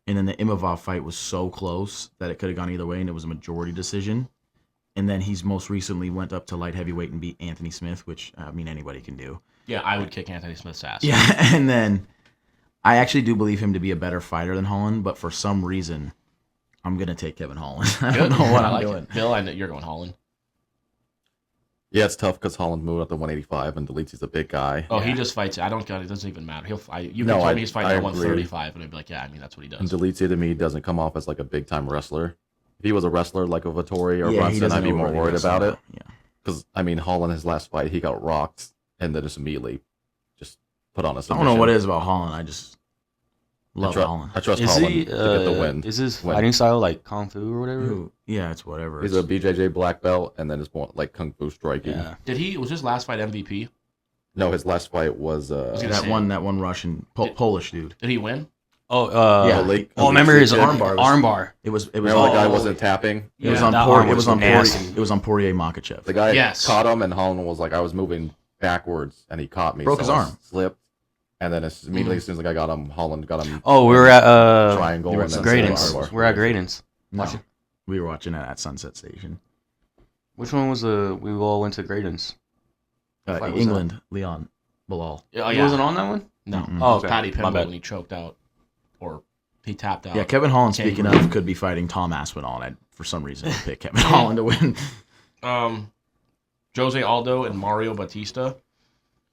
and then the Imavov fight was so close that it could have gone either way, and it was a majority decision. And then he's most recently went up to light heavyweight and beat Anthony Smith, which, I mean, anybody can do. Yeah, I would kick Anthony Smith's ass. Yeah, and then I actually do believe him to be a better fighter than Holland, but for some reason, I'm going to take Kevin Holland. I don't Good. know what I I'm like doing. it. Bill, I know you're going Holland. Yeah, it's tough because Holland moved up to 185 and Delizzi's a big guy. Oh, he Yeah. just fights. I don't got it. Doesn't even matter. He'll fight. You No, can tell I- me he's fighting I at agree. 135, and I'd be like, yeah, I mean, that's what he And does. Delizzi to me doesn't come off as like a big time wrestler. If he was a wrestler like a Vettori or Yeah, he Brunson, doesn't I'd be more overly worried wrestle. about it. Yeah. Because I mean, Holland his last fight he got rocked and then just immediately just put on a I submission. don't know what it is about Holland. I just love Holland. I trust Is Holland he? to get the win. Is his Win. fighting style like kung fu or whatever? Who- Yeah, it's whatever. He's It's- a BJJ black belt and then it's more like kung fu striking. Yeah. Was his last fight MVP? No, his last fight was Was he that one Russian Polish dude. Did he win? Oh, Yeah. remember his Armbar was- armbar? It was remember the guy Oh. wasn't tapping. It was Yeah, on that Poirier. arm It was was on Poirier. nasty. It was on Poirier Makachev. The guy Yes. caught him and Holland was like, I was moving backwards and he caught me. Broke so his I arm. Slipped. And then immediately as soon as the guy got him, Holland got him. Oh, we were at Triangle. you were And at then Graydon's. armbar. We're at Graydon's. No, Watching. we were watching it at Sunset Station. Which one was the? We all went to Graydon's. Fight was England, Leon, Bilal. Oh, He yeah. wasn't on that one. No. Mm-mm. Oh, It was okay. Patty My Pimblett bad. when he choked out, or he tapped out. Yeah, Kevin Holland, Can't speaking remember. of, could be fighting Tom Aspinall. And for some reason, I picked Kevin Holland to win. Jose Aldo and Mario Batista.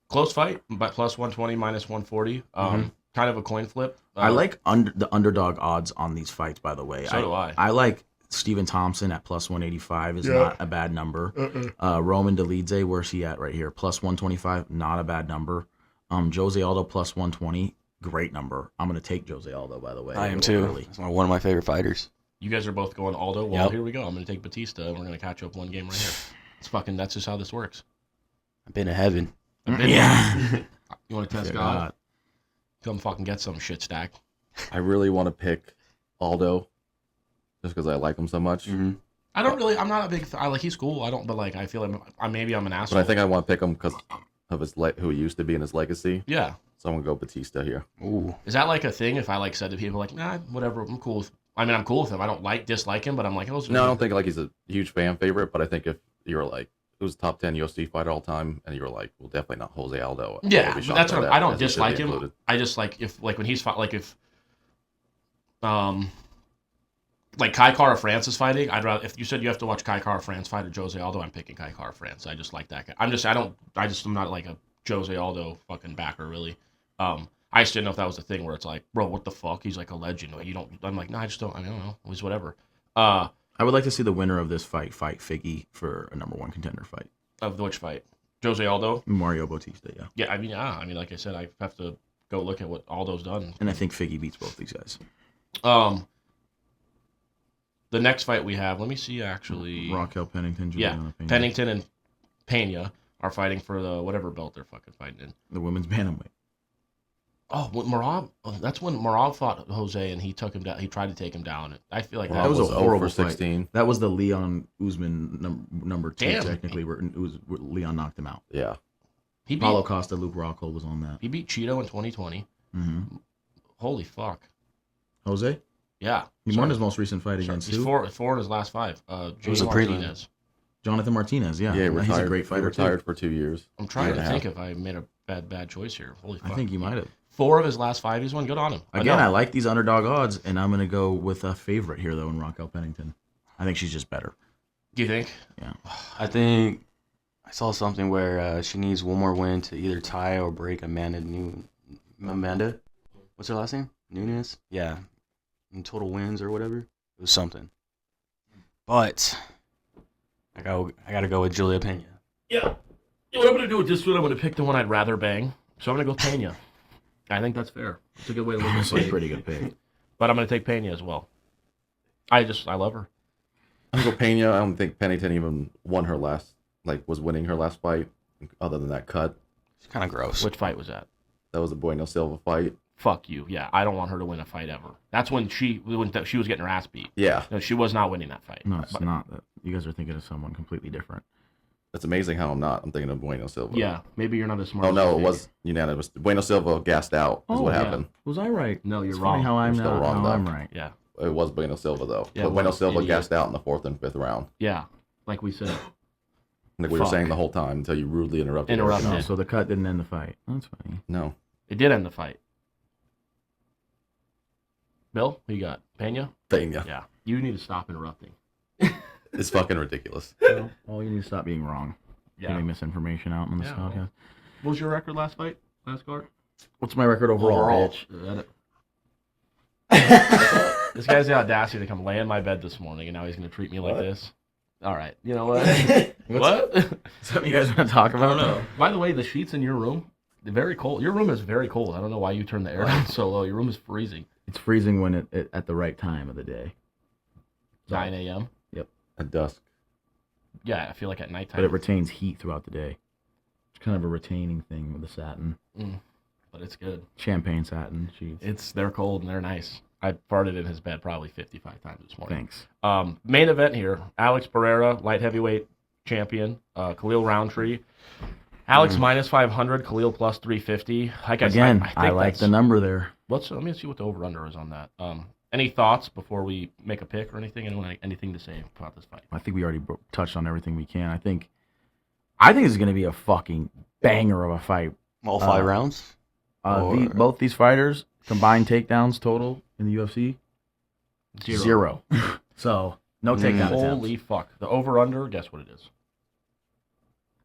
Close fight, but plus 120, minus 140. Kind of a coin flip. I like the underdog odds on these fights, by the way. So do I. I like Stephen Thompson at plus 185 is not a bad number. Roman Dolidze, where's he at right here? Plus 125, not a bad number. Jose Aldo plus 120, great number. I'm going to take Jose Aldo, by the way. I am too. Early. He's one of my favorite fighters. You guys are both going Aldo. Well, Yep. here we go. I'm going to take Batista, and we're going to catch up one game right here. That's just how this works. I've been to heaven. Yeah. You want to test Dear God? God. Come fucking get some shit stack. I really want to pick Aldo just because I like him so much. Mm-hmm. I'm not a big, he's cool. But I feel like maybe I'm an asshole. But I think I want to pick him because of his who he used to be and his legacy. Yeah. So I'm going to go Batista here. Ooh. Is that like a thing if I said to people nah, whatever, I'm cool with, I'm cool with him. I don't dislike him, but I'm like, No, I don't think he's a huge fan favorite, but I think if you're like, who's top 10 UFC fighter all time, and you were like, well, definitely not Jose Aldo. Yeah, I'd be but shocked that's by what that, I don't as he should dislike be him. included. I just when he's fought, like Kai Kara France is fighting. I'd rather, if you said you have to watch Kai Kara France fight or Jose Aldo, I'm picking Kai Kara France. I just like that guy. I'm not like a Jose Aldo fucking backer really. I just didn't know if that was the thing where it's like, bro, what the fuck? He's like a legend. You don't. I'm like, no, I just don't. I don't know. It was whatever. I would like to see the winner of this fight Figgy for a number one contender fight. Of which fight? Jose Aldo? Mario Bautista, yeah. Yeah, I mean, like I said, I have to go look at what Aldo's done. And I think Figgy beats both these guys. The next fight we have, let me see actually. Raquel Pennington, Yeah, Juliana Pena. Pennington and Pena are fighting for the whatever belt they're fucking fighting in. The women's bantamweight. Oh, Merab. That's when Merab fought Jose and he took him down. He tried to take him down. I feel like Well, that was was a 0 horrible for fight. 16. That was the Leon Usman number two, Damn. technically, where Leon knocked him out. Yeah. he beat Paulo Costa, Luke Rockhold was on that. he beat Cheeto in 2020. Mm-hmm. Holy fuck. Jose? Yeah. He won his most recent fight against He's who? four in his last five. was a Jay prelim. Martinez. Jonathan Martinez, yeah. Yeah, he retired. He's a great He fighter, retired too. for 2 years. I'm trying Year to and a think half. if I made a bad choice here. Holy fuck. I think you might have. 4 of his last 5 he's won. Good on him. Again, no. I like these underdog odds, and I'm going to go with a favorite here, though, in Raquel Pennington. I think she's just better. Do you think? Yeah. I think I saw something where she needs one more win to either tie or break Amanda. What's her last name? Nunes? Yeah. In total wins or whatever. It was something. But I gotta go with Julia Pena. Yeah. You know what I'm going to do with this one? I'm going to pick the one I'd rather bang. So I'm going to go Pena. I think that's fair. It's a good way to look at That's a it. pretty good pick. But I'm going to take Pena as well. I love her. I'm gonna go Pena. I don't think Pennington even was winning her last fight, other than that cut. It's kind of gross. Which fight was that? That was the Bueno Silva fight. Fuck you. Yeah, I don't want her to win a fight ever. That's when she was getting her ass beat. Yeah, No, she was not winning that fight. No, it's not. You guys are thinking of someone completely different. it's amazing how I'm not. I'm thinking of Bueno Silva. Yeah, maybe you're not as smart. Oh as no, you it think. was unanimous. Bueno Silva gassed out. Is what yeah. happened. Was I right? No, you're It's wrong. funny how I'm You're still not. wrong, How though. I'm right. Yeah, It was Bueno Silva though. Yeah, But Bueno well, Silva idiot. gassed out in the 4th and 5th round. yeah. Like we said. Like we were Fuck. saying the whole time until you rudely interrupted. Interrupted. No, everything. so the cut didn't end the fight. That's funny. No. It did end the fight. Bill, who you got? Pena? Pena. Yeah. You need to stop interrupting. It's fucking ridiculous. Well, you need to stop being wrong. Getting misinformation out on this Yeah, podcast. What was your record last fight? Last card? What's my record overall, bitch? This guy's the audacity to come lay in my bed this morning, and now he's going to treat me like What? this. All right. You know what? What? Something you guys want to talk I about? don't know. By the way, the sheets in your room, they're very cold. Your room is very cold. I don't know why you turned the air down so low. Your room is freezing. It's freezing when it at the right time of the day. 9 a.m. At dusk. Yeah, I feel like at nighttime. But it retains heat throughout the day. It's kind of a retaining thing with the satin. But it's good. Champagne satin sheets. They're cold and they're nice. I farted in his bed probably 55 times this morning. Thanks. Main event here: Alex Pereira, light heavyweight champion. Khalil Rountree. Alex minus 500, Khalil plus 350. Like Again, I I like the number there. Let me see what the over under is on that. Any thoughts before we make a pick or anything? Anyone anything to say about this fight? I think we already touched on everything we can. I think this is going to be a fucking banger of a fight. All 5 rounds? Both these fighters, combined takedowns total in the UFC, 0. So, no takedown Holy attempts. fuck. The over under, guess what it is?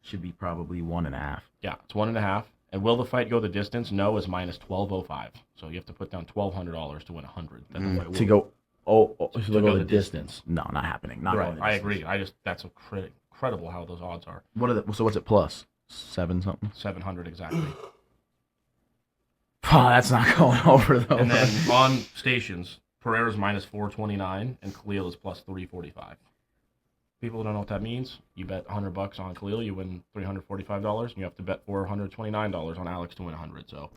Should be probably 1.5. Yeah, it's 1.5. And will the fight go the distance? No is minus 1205. So you have to put down $1,200 to win 100. Then the fight will. To go, so To they'll go go the the distance. No, not happening. Not Right, going the I distance. agree. That's incredible how those odds are. So what's it plus? 7 something? 700 exactly. Oh, that's not going over though. And then on stations, Pereira's minus 429 and Khalil is plus 345. People who don't know what that means, you bet $100 on Khalil, you win $345, and you have to bet $429 on Alex to win 100. So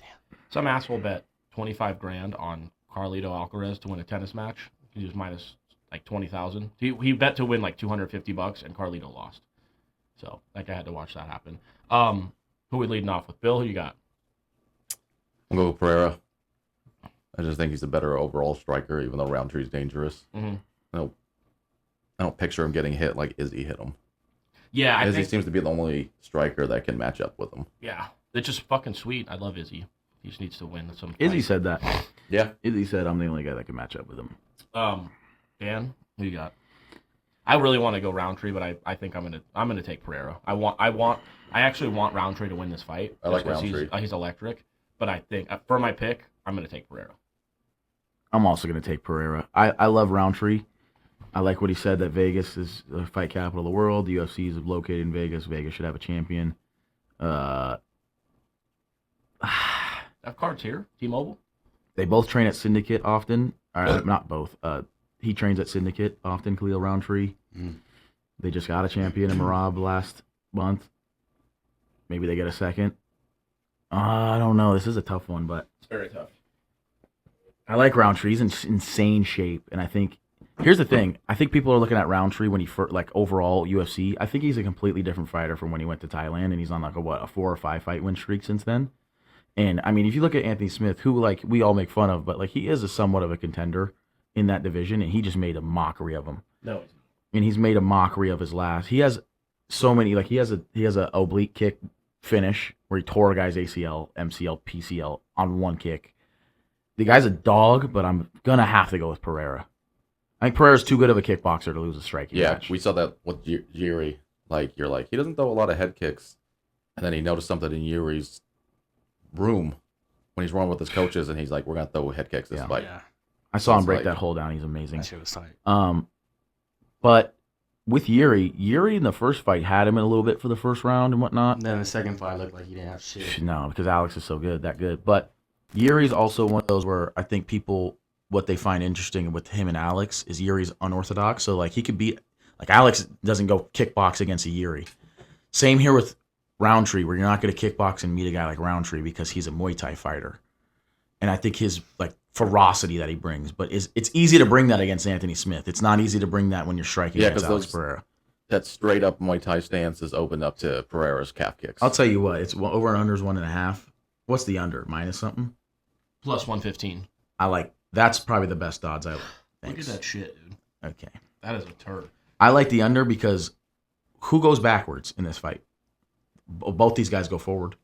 some asshole bet 25 grand on Carlito Alcaraz to win a tennis match. He was minus like 20,000. He bet to win like $250 and Carlito lost. So that guy had to watch that happen. Who we leading off with? Bill, who you got? I'm going with Pereira. I just think he's a better overall striker, even though Rountree's dangerous. Mm-hmm. I don't picture him getting hit like Izzy hit him. Yeah, Izzy seems to be the only striker that can match up with him. Yeah, it's just fucking sweet. I love Izzy. He just needs to win some. Izzy fight. said that. Yeah. Izzy said, I'm the only guy that can match up with him. Dan, who you got? I really want to go Rountree, but I think I'm gonna take Pereira. I actually want Rountree to win this fight. I like just 'cause Rountree. He's electric, but I think for my pick, I'm gonna take Pereira. I'm also going to take Pereira. I love Roundtree. I like what he said, that Vegas is the fight capital of the world. The UFC is located in Vegas. Vegas should have a champion. Have cards here, T-Mobile. They both train at Syndicate often. Not both. He trains at Syndicate often, Khalil Roundtree. They just got a champion in Merab last month. Maybe they get a second. I don't know. This is a tough one, but It's very tough. I like Roundtree. He's in insane shape, and I think here's the thing. I think people are looking at Roundtree when he overall UFC. I think he's a completely different fighter from when he went to Thailand, and he's on a 4 or 5 fight win streak since then. And I mean, if you look at Anthony Smith, who we all make fun of, but he is somewhat of a contender in that division, and he just made a mockery of him. No. And he's made a mockery of his last. He has so many. He has a oblique kick finish where he tore a guy's ACL, MCL, PCL on one kick. The guy's a dog, but I'm gonna have to go with Pereira. I think Pereira's too good of a kickboxer to lose a striking match. We saw that with Yuri. He doesn't throw a lot of head kicks, and then he noticed something in Yuri's room when he's rolling with his coaches, and he's like, "We're gonna throw head kicks this fight." Yeah. I saw him It's break like- that hole down. He's amazing. That shit was tight. But with Yuri in the first fight had him in a little bit for the first round and whatnot. And then the second fight looked like he didn't have shit. No, because Alex is so good, that good. But Yuri's also one of those where I think people, what they find interesting with him and Alex is Yuri's unorthodox. So, like, he could beat, like, Alex doesn't go kickbox against a Yuri. Same here with Rountree, where you're not going to kickbox and meet a guy like Rountree because he's a Muay Thai fighter. And I think his, like, ferocity that he brings. But it's easy to bring that against Anthony Smith. It's not easy to bring that when you're striking against Alex Pereira. That straight up Muay Thai stance is opened up to Pereira's calf kicks. I'll tell you what, it's over and under is 1.5. What's the under? Minus something? Plus 115. That's probably the best odds I like. Look at that shit, dude. Okay. That is a turd. I like the under because who goes backwards in this fight? Both these guys go forward.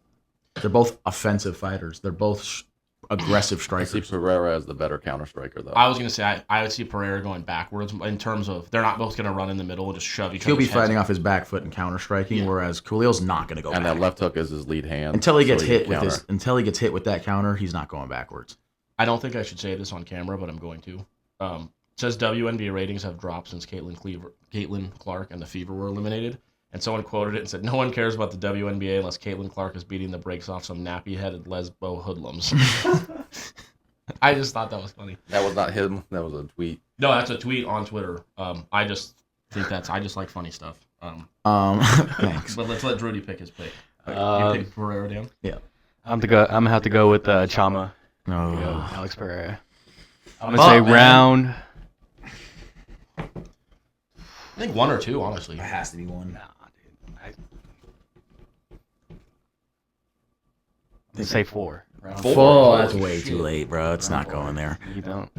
They're both offensive fighters. They're both aggressive I strikers. see Pereira as the better counter striker, though. I was going to say, I would see Pereira going backwards in terms of they're not both going to run in the middle and just shove each other. He'll be fighting off his back foot and counter striking, whereas Khalil's not going to go and back. that left hook is his lead hand. Until he gets hit can until he gets hit with that counter, he's not going backwards. I don't think I should say this on camera, but I'm going to. It says WNBA ratings have dropped since Caitlin Clark and the Fever were eliminated. And someone quoted it and said, "No one cares about the WNBA unless Caitlin Clark is beating the brakes off some nappy-headed lesbo hoodlums." I just thought that was funny. That was not him. That was a tweet. No, that's a tweet on Twitter. I just think I just like funny stuff. Thanks. But let's let Rudy pick his pick. You pick Pereira, Dan? Yeah. I'm gonna have to go with Chama. No. Alex Pereira. I'm gonna say round. I think 1 or 2, honestly. It has to be 1. Nah, dude. Say 4. Round 4. Oh, that's way too late, bro. It's not going there. You don't.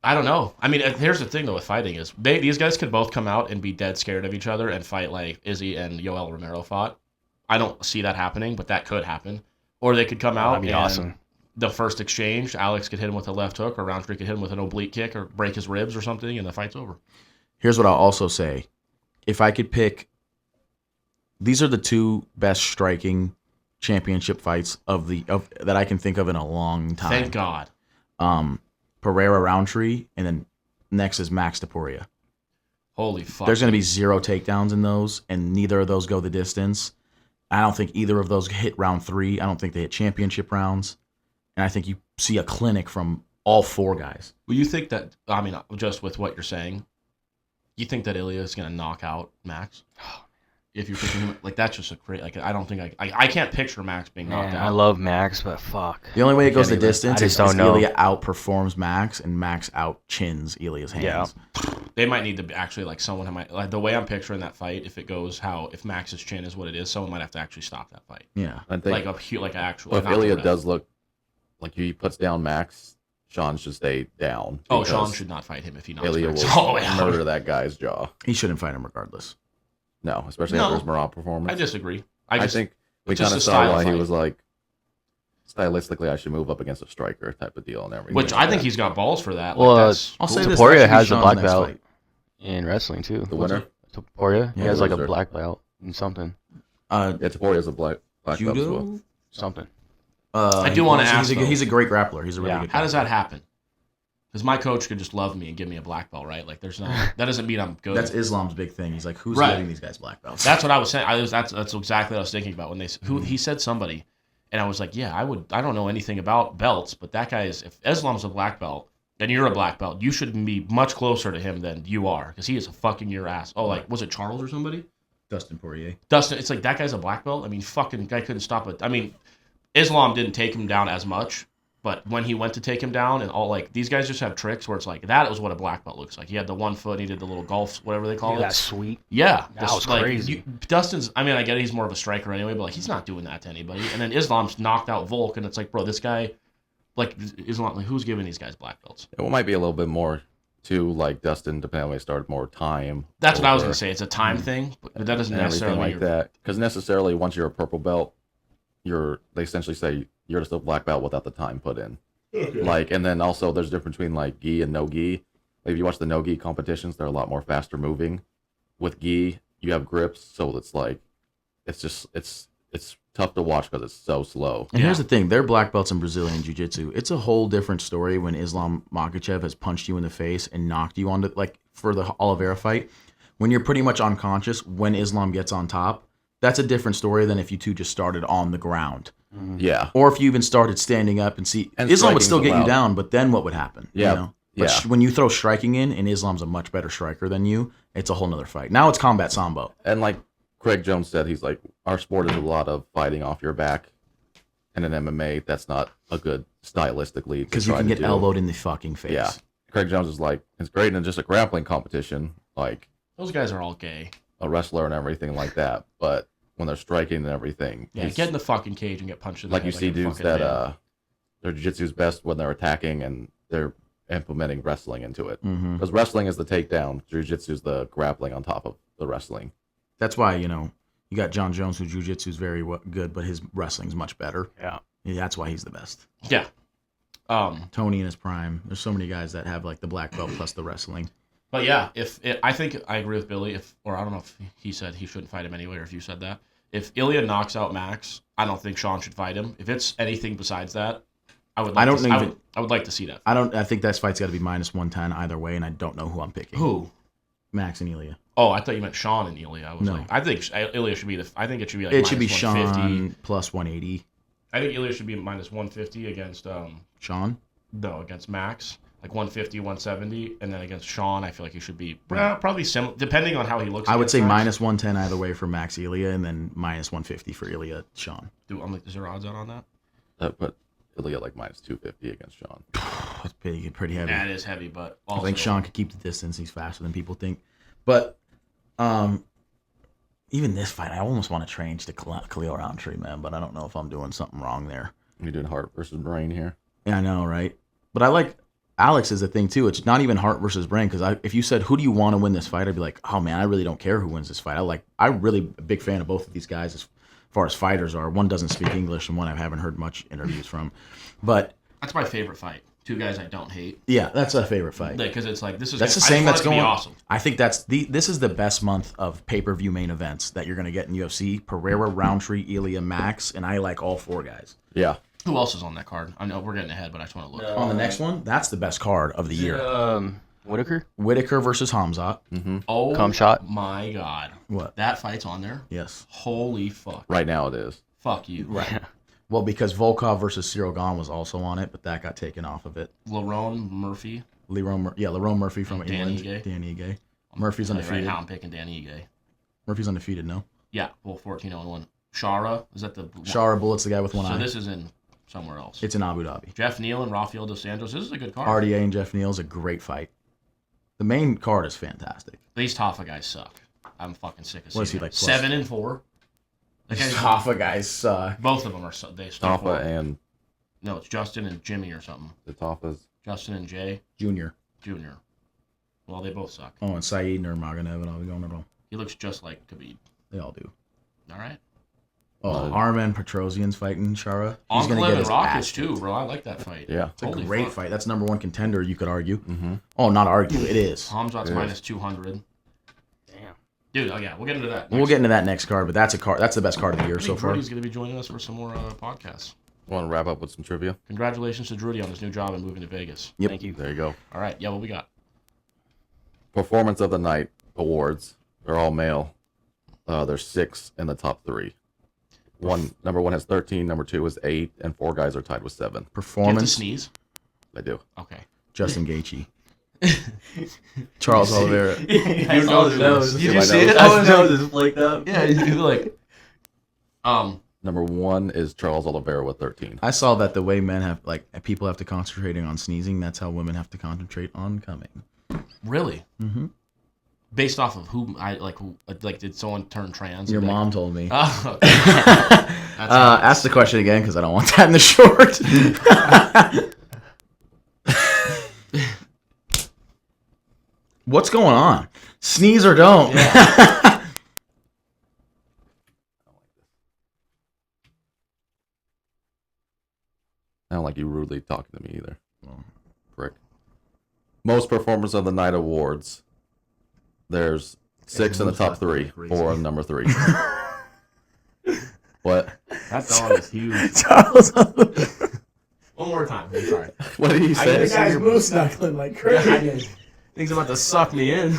I don't know. I mean, here's the thing, though, with fighting is these guys could both come out and be dead scared of each other and fight like Izzy and Yoel Romero fought. I don't see that happening, but that could happen. Or they could come out That'd be and awesome. The first exchange, Alex could hit him with a left hook, or Rountree could hit him with an oblique kick, or break his ribs or something, and the fight's over. Here's what I'll also say. If I could pick, these are the 2 best striking championship fights of that I can think of in a long time. Thank God. Pereira Rountree, and then next is Max Topuria. Holy fuck. There's going to be 0 takedowns in those, and neither of those go the distance. I don't think either of those hit round 3. I don't think they hit championship rounds. And I think you see a clinic from all 4 guys. Well, you think that, I mean, just with what you're saying, you think that Ilya is going to knock out Max? If you're picking him, like, that's just a great, like, I don't think I can't picture Max being knocked out. I love Max, but fuck. The only way it goes the distance is know. Ilya outperforms Max, and Max out-chins Ilya's hands. Yeah. They might need to actually, like, someone might, like, the way I'm picturing that fight, if it goes if Max's chin is what it is, someone might have to actually stop that fight. Yeah. I think, like actual. well, if Ilya does look like he puts down Max, Sean should stay down. Oh, Sean should not fight him if he knocks Ilya Max will all the way out. murder that guy's jaw. He shouldn't fight him regardless. No, especially after his Merab performance. I disagree. I think we kind of saw why he was like, stylistically, I should move up against a striker type of deal and everything. Which I think he's got balls for that. Well, like I'll say this. Topuria that should be has a Sean's black next belt fight. in wrestling too. The winner? Topuria, he Yeah, has like a loser. black belt in something. Yeah, Topuria is a black belt as well. Judo? Something. I do want to ask, He's a great grappler. He's a really good how does grappler. that happen? Because my coach could just love me and give me a black belt, right? Like, there's not. That doesn't mean I'm good. That's Islam's big thing. He's like, who's Right. giving these guys black belts? That's what I was saying. That's exactly what I was thinking about when he said somebody, and I was like, yeah, I don't know anything about belts, but that guy is. If Islam's a black belt, and you're a black belt, you should be much closer to him than you are, because he is fucking your ass. Oh, like, was it Charles or somebody? Dustin Poirier. Dustin, it's like that guy's a black belt. I mean, fucking guy couldn't stop it. I mean, Islam didn't take him down as much, but when he went to take him down, and all, like, these guys just have tricks where it's like that was what a black belt looks like. He had the 1 foot, he did the little golf, whatever they call it. That's sweet. Yeah, That was like, crazy. Dustin's. I mean, I get he's more of a striker anyway, but like he's not doing that to anybody. And then Islam's knocked out Volk, and it's like, bro, this guy, like Islam, like, who's giving these guys black belts? It might be a little bit more to like Dustin, depending on when he started more time. That's what I was over gonna say. It's a time thing, but that doesn't and everything necessarily like that. Because necessarily, once you're a purple belt, they essentially say you're just a black belt without the time put in. Like, and then also there's a difference between like gi and no gi. Like, if you watch the no gi competitions, they're a lot more faster moving. With gi, you have grips, so it's like it's tough to watch because it's so slow. And here's the thing: they're black belts in Brazilian Jiu-Jitsu. It's a whole different story when Islam Makhachev has punched you in the face and knocked you onto, like, for the Oliveira fight. when you're pretty much unconscious, when Islam gets on top, that's a different story than if you two just started on the ground. Yeah. Or if you even started standing up and see, And Islam would still striking's get you allowed. down, but then what would happen? Yeah. You know? But when you throw striking in, and Islam's a much better striker than you, it's a whole nother fight. Now it's combat sambo. And like Craig Jones said, he's like, our sport is a lot of fighting off your back. And in MMA, that's not a good stylistically. Because you can get elbowed in the fucking face. Yeah. Craig Jones is like, it's great in just a grappling competition, like Those guys are all gay. a wrestler and everything like that. But when they're striking and everything, Yeah, get in the fucking cage and get punched in the like head. you see a dudes fucking man. that their jiu-jitsu's best when they're attacking and they're implementing wrestling into it. Mm-hmm. Because wrestling is the takedown, jiu-jitsu is the grappling on top of the wrestling. That's why, you got John Jones, who jiu-jitsu is very good, but his wrestling's much better. Yeah. Yeah, that's why he's the best. Yeah. Tony in his prime. There's so many guys that have like the black belt plus the wrestling. But yeah, I think I agree with Billy. Or I don't know if he said he shouldn't fight him anyway, or if you said that. If Ilya knocks out Max, I don't think Sean should fight him. If it's anything besides that, I would like to see that. I think that fight's got to be -110 either way, and I don't know who I'm picking. Who? Max and Ilya. Oh, I thought you meant Sean and Ilya. I was No. like, I think Ilya should be I think it should be like It should be -150. Sean plus 180. I think Ilya should be -150 against Sean? against Max, like 150, 170, and then against Sean, I feel like he should be probably similar, depending on how he looks. I would say against Max. -110 either way for Max Ilya, and then -150 for Ilya Sean. Is there odds on that? That put Ilya like -250 against Sean. That's pretty heavy. That is heavy, but also, I think Sean could keep the distance. He's faster than people think. But even this fight, I almost want to change to Khalil Rountree, man, but I don't know if I'm doing something wrong there. You're doing heart versus brain here. Yeah, I know, right? But I like Alex is the thing, too. It's not even heart versus brain, because if you said, who do you want to win this fight, I'd be like, oh, man, I really don't care who wins this fight. I'm really a big fan of both of these guys as far as fighters are. One doesn't speak English, and one I haven't heard much interviews from. But that's my favorite fight. Two guys I don't hate. yeah, that's a favorite fight. Because it's like, this is That's the same that's going. Awesome. I think this is the best month of pay-per-view main events that you're going to get in UFC. Pereira, Rountree, Ilya, Max, and I like all four guys. Yeah. Who else is on that card? I know we're getting ahead, but I just want to look. On the next one, that's the best card of the year. Whitaker? Whitaker versus Hamzat. Oh, Cum shot? My God. What? That fight's on there? Yes. Holy fuck. Right now it is. Fuck you. Right. Well, because Volkov versus Cyril Gane was also on it, but that got taken off of it. Lerone Murphy. Lerone Murphy from Danny England. Ige. Danny Ige. Murphy's Right undefeated. now I'm picking Danny Ige. Murphy's undefeated, no? Yeah, well, 14-0-1. Shara, is that the... Shara Bullett's the guy with one eye. So this is in somewhere else. It's in Abu Dhabi. Jeff Neal and Rafael dos Santos. This is a good card. RDA and Jeff Neal's a great fight. The main card is fantastic. These Tafa guys suck. I'm fucking sick of seeing What is he, them. like, plus- 7-4. That guy's- Tafa guys suck. Both of them are they start Tafa and No, it's Justin and Jimmy or something. the Tafas. Justin and Jay Junior. Jr. Well, they both suck. Oh, and Saeed Nurmagomedov and all going at all. He looks just like Khabib. They all do. All right. Oh, Arman Petrosian's fighting Shara. He's Enclave gonna get and his Rockets ass too, kicked. bro. I like that fight. Yeah. It's a Holy great fuck. fight. That's #1 contender, you could argue. Mm-hmm. Oh, not argue. It is. Hamzat's Yes. minus 200. Damn. Dude, oh yeah, we'll get into that. We'll get into that next card, but that's a card. That's the best card of the year I so think far. Rudy's going to be joining us for some more podcasts. Want to wrap up with some trivia? Congratulations to Drudy on his new job and moving to Vegas. Yep. Thank you. There you go. All right, yeah, what we got? Performance of the Night awards. They're all male. There's 6 in the top 3. Number 1 has 13, number 2 is 8, and 4 guys are tied with 7. Do you have to Performance. sneeze? I do. Okay. Justin Gaethje. Charles Oliveira. I saw his nose. Did you see it? His nose is flaked up. Yeah, you like... Number 1 is Charles Oliveira with 13. I saw that the way men have, people have to concentrating on sneezing, that's how women have to concentrate on coming. Really? Mm-hmm. Based off of who did someone turn trans? Your Like- mom told me. Oh, okay. That's Ask the question again because I don't want that in the short. What's going on? Sneeze or don't. I don't like you rudely talking to me either. Prick. Most Performance of the Night awards. There's 6 in the top 3. 4 in number 3. What? That dog is huge. Charles One more time. I'm sorry. What did you say? moose knuckling like crazy. Thing's about to suck me in.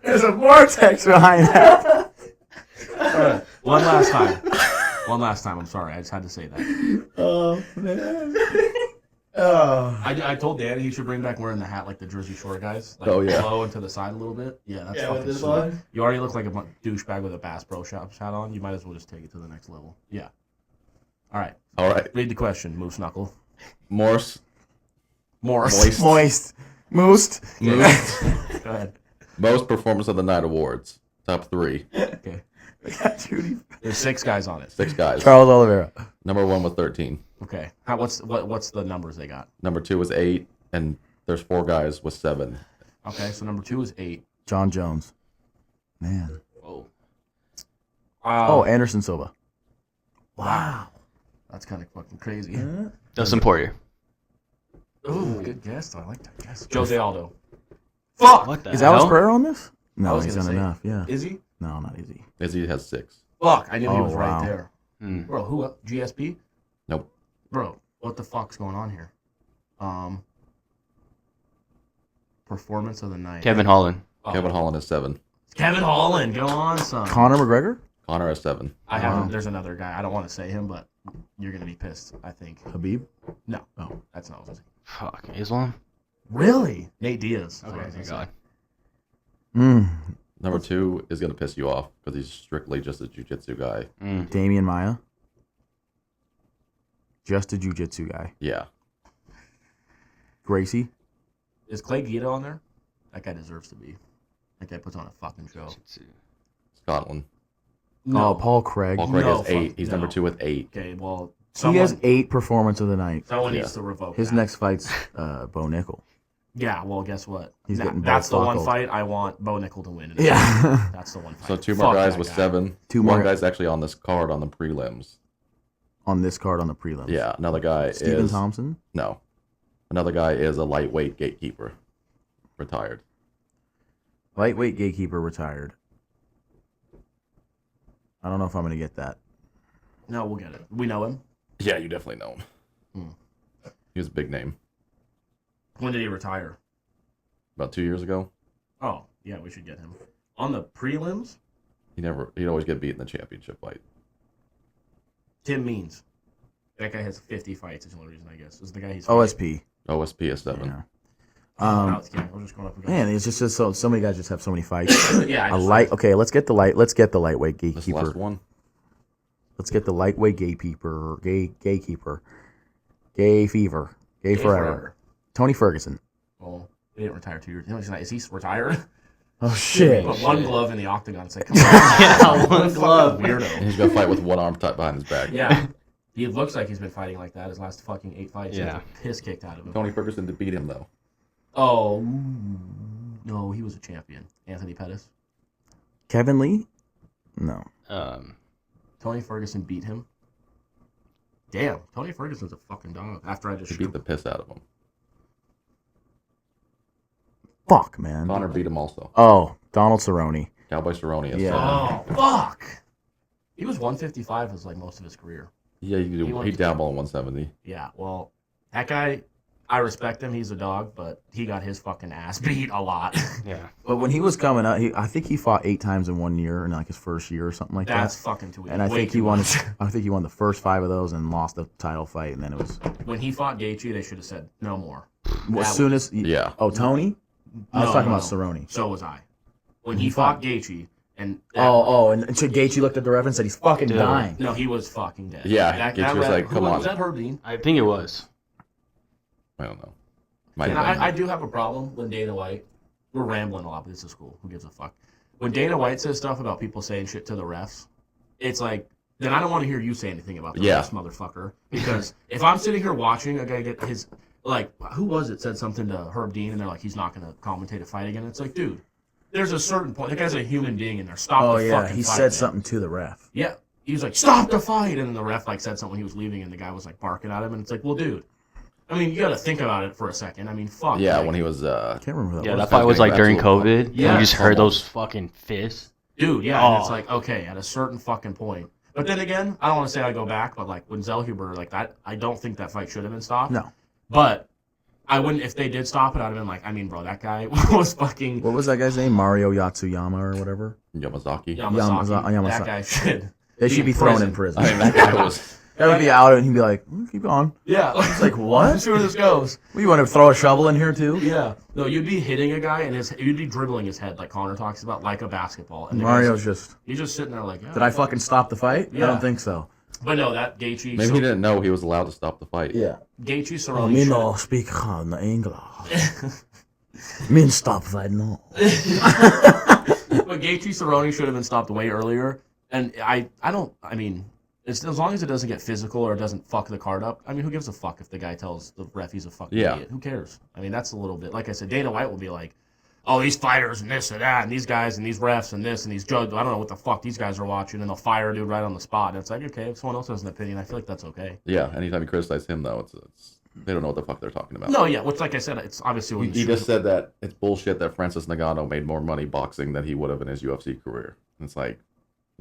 There's a vortex behind that. One last time. One last time. I'm sorry. I just had to say that. Oh, man. Oh. I told Danny he should bring back wearing the hat like the Jersey Shore guys. Like, Oh, yeah. low and to the side a little bit. Yeah, that's Yeah, with fucking this sweet. one? You already look like a douchebag with a Bass Pro Shops hat on. You might as well just take it to the next level. Yeah. All right. All right. Read the question, Moose Knuckle. Morse. Morse. Moist. Moosed. Go ahead. Most Performance of the Night awards. Top 3. Okay. We got Judy. There's 6 guys on it. 6 guys. Charles Oliveira. Number 1 was 13. Okay. What's the numbers they got? Number 2 was 8, and there's 4 guys with 7. Okay, so number 2 is 8. John Jones. Man. Oh. Anderson Silva. Wow. That's kind of fucking crazy. Dustin Poirier. Ooh, good guess. I like that guess. Jose Aldo. Fuck. What the Is hell? Alex Pereira on this? I No, was he's gonna done say- enough. Yeah. Is he? No, not easy. Izzy has 6. Fuck. I knew he Oh, was right wow. there. Hmm. Bro, who? GSP? Nope. Bro, what the fuck's going on here? Performance of the night. Kevin Holland. Oh, Kevin Holland has 7. Kevin Holland. Go on, son. Conor McGregor? Connor has 7. I haven't. There's another guy. I don't want to say him, but you're gonna be pissed. I think. Habib? No. Oh. That's not what I was saying. Fuck. Islam? Really? Nate Diaz. Okay, thank God. Number 2 is going to piss you off because he's strictly just a jiu-jitsu guy. Mm. Damian Maya? Just a jiu-jitsu guy. Yeah. Gracie? Is Clay Guida on there? That guy deserves to be. That guy puts on a fucking show. Scotland. Oh, Paul Craig. Paul Craig No, has 8. fuck, He's no. number 2 with 8. Okay, well, He someone, has 8 performance of the night. someone Yeah. needs to revoke His that. next fight's Bo Nickel. Yeah, well, guess what? He's getting that's the one buckled. fight I want Bo Nickel to win. Yeah. That's the one fight. So 2 more Fuck guys that with guy. 7. 2 One more guy's actually on this card on the prelims. on this card on the prelims. Yeah. Another guy Stephen is... Thompson? No. Another guy is a lightweight gatekeeper. Retired. Lightweight gatekeeper retired. I don't know if I'm going to get that. No, we'll get it. We know him. Yeah, you definitely know him. Hmm. He was a big name. When did he retire? About 2 years ago. Oh, yeah, we should get him. On the prelims, He'd always get beat in the championship fight. Tim Means. That guy has 50 fights. Is the only reason, I guess. Is the guy he's fighting. OSP. OSP is 7. Yeah. I was kidding. I was just going up and Man, it's just so many guys just have so many fights. yeah, I A just- light. Okay, let's get the lightweight This gatekeeper. last one. Let's get the lightweight gatekeeper. Gatekeeper. Gay fever. Gay forever. Tony Ferguson. Well, he didn't retire 2 years. You know, is he retired? Oh shit. Put one glove in the octagon and say, come on. yeah, one glove. And Weirdo. he's going to fight with one arm tied behind his back. Yeah. He looks like he's been fighting like that his last fucking 8 fights. Yeah. He has a piss kicked out of him. Tony Ferguson to beat him, though. Oh, no, he was a champion. Anthony Pettis. Kevin Lee? No. Tony Ferguson beat him. Damn, Tony Ferguson's a fucking dog. After I just He beat the piss out of him. Fuck, man. Connor beat him also. Oh, Donald Cerrone. Cowboy Cerrone is Yeah. 7. Oh, fuck. He was 155 was like most of his career. Yeah, he dabbled on 170. Yeah, well, that guy, I respect him. He's a dog, but he got his fucking ass beat a lot. Yeah. But when he was coming up, I think he fought 8 times in 1 year in like his first year or something like That's that. fucking too easy. And I Way think he too won. much. I think he won the first 5 of those and lost the title fight. And then it was When he fought Gaethje, they should have said no more. as soon as Yeah. Oh, Tony. I was No, talking no, about no. Cerrone. So was I. When he fought Gaethje, and And so Gaethje looked at the ref and said he's fucking Dude. dying. no, he was fucking dead. Yeah, Gaethje was like, "Come on." Was that Herb Dean? I think it was. I don't know. Might And have been. I do have a problem when Dana White, we're rambling a lot, but this is cool. Who gives a fuck? When Dana White says stuff about people saying shit to the refs, it's like, then I don't want to hear you say anything about the Yeah. refs, motherfucker. Because if I'm sitting here watching a guy get his, like, who was it said something to Herb Dean and they're like, he's not going to commentate a fight again? It's like, dude, there's a certain point. That guy's a human being in there. Stop Oh the yeah, fucking he fight, said man. something to the ref. Yeah. He was like, stop the fight. And then the ref like said something when he was leaving and the guy was like barking at him. And it's like, well, dude, I mean, you got to think about it for a second. I mean, fuck. Yeah, like, when he was. I can't remember who that Yeah, was. that fight was like during COVID. Yeah. You just heard those fucking fists. dude, yeah. And it's Oh. like, okay, at a certain fucking point. But then again, I don't want to say I go back, but like when Zellhuber, like that, I don't think that fight should have been stopped. No. But I wouldn't, if they did stop it, I'd have been like, I mean, bro, that guy was fucking What was that guy's name? Mario Yatsuyama or whatever. Yamazaki. Yamasaki. That guy should. They should be thrown in prison. I mean, that guy was. That would be out, and he'd be like, "Keep going." Yeah. It's like, what? Let's see where this goes. Well, you want to throw a shovel in here too? Yeah. No, you'd be hitting a guy, and you'd be dribbling his head, like Connor talks about, like a basketball. And Mario's just. He's just sitting there like, yeah. Did I fucking stop the fight? Yeah. I don't think so. But no, that Gaethje. Maybe he didn't know he was allowed to stop the fight. Yeah. Gaethje Oh, Cerrone. me no speak English. Me stop fight no. But Gaethje Cerrone should have been stopped way earlier. And I mean, as long as it doesn't get physical or it doesn't fuck the card up, I mean, who gives a fuck if the guy tells the ref he's a fucking idiot? Who cares? I mean, that's a little bit, like I said, Dana White will be like, oh, these fighters and this and that, and these guys and these refs and this and these judges, I don't know what the fuck these guys are watching, and they'll fire a dude right on the spot. And it's like, okay, if someone else has an opinion, I feel like that's okay. Yeah, anytime you criticize him, though, it's they don't know what the fuck they're talking about. No, yeah, which, like I said, it's obviously when He just said that it's bullshit that Francis Ngannou made more money boxing than he would have in his UFC career. And it's like,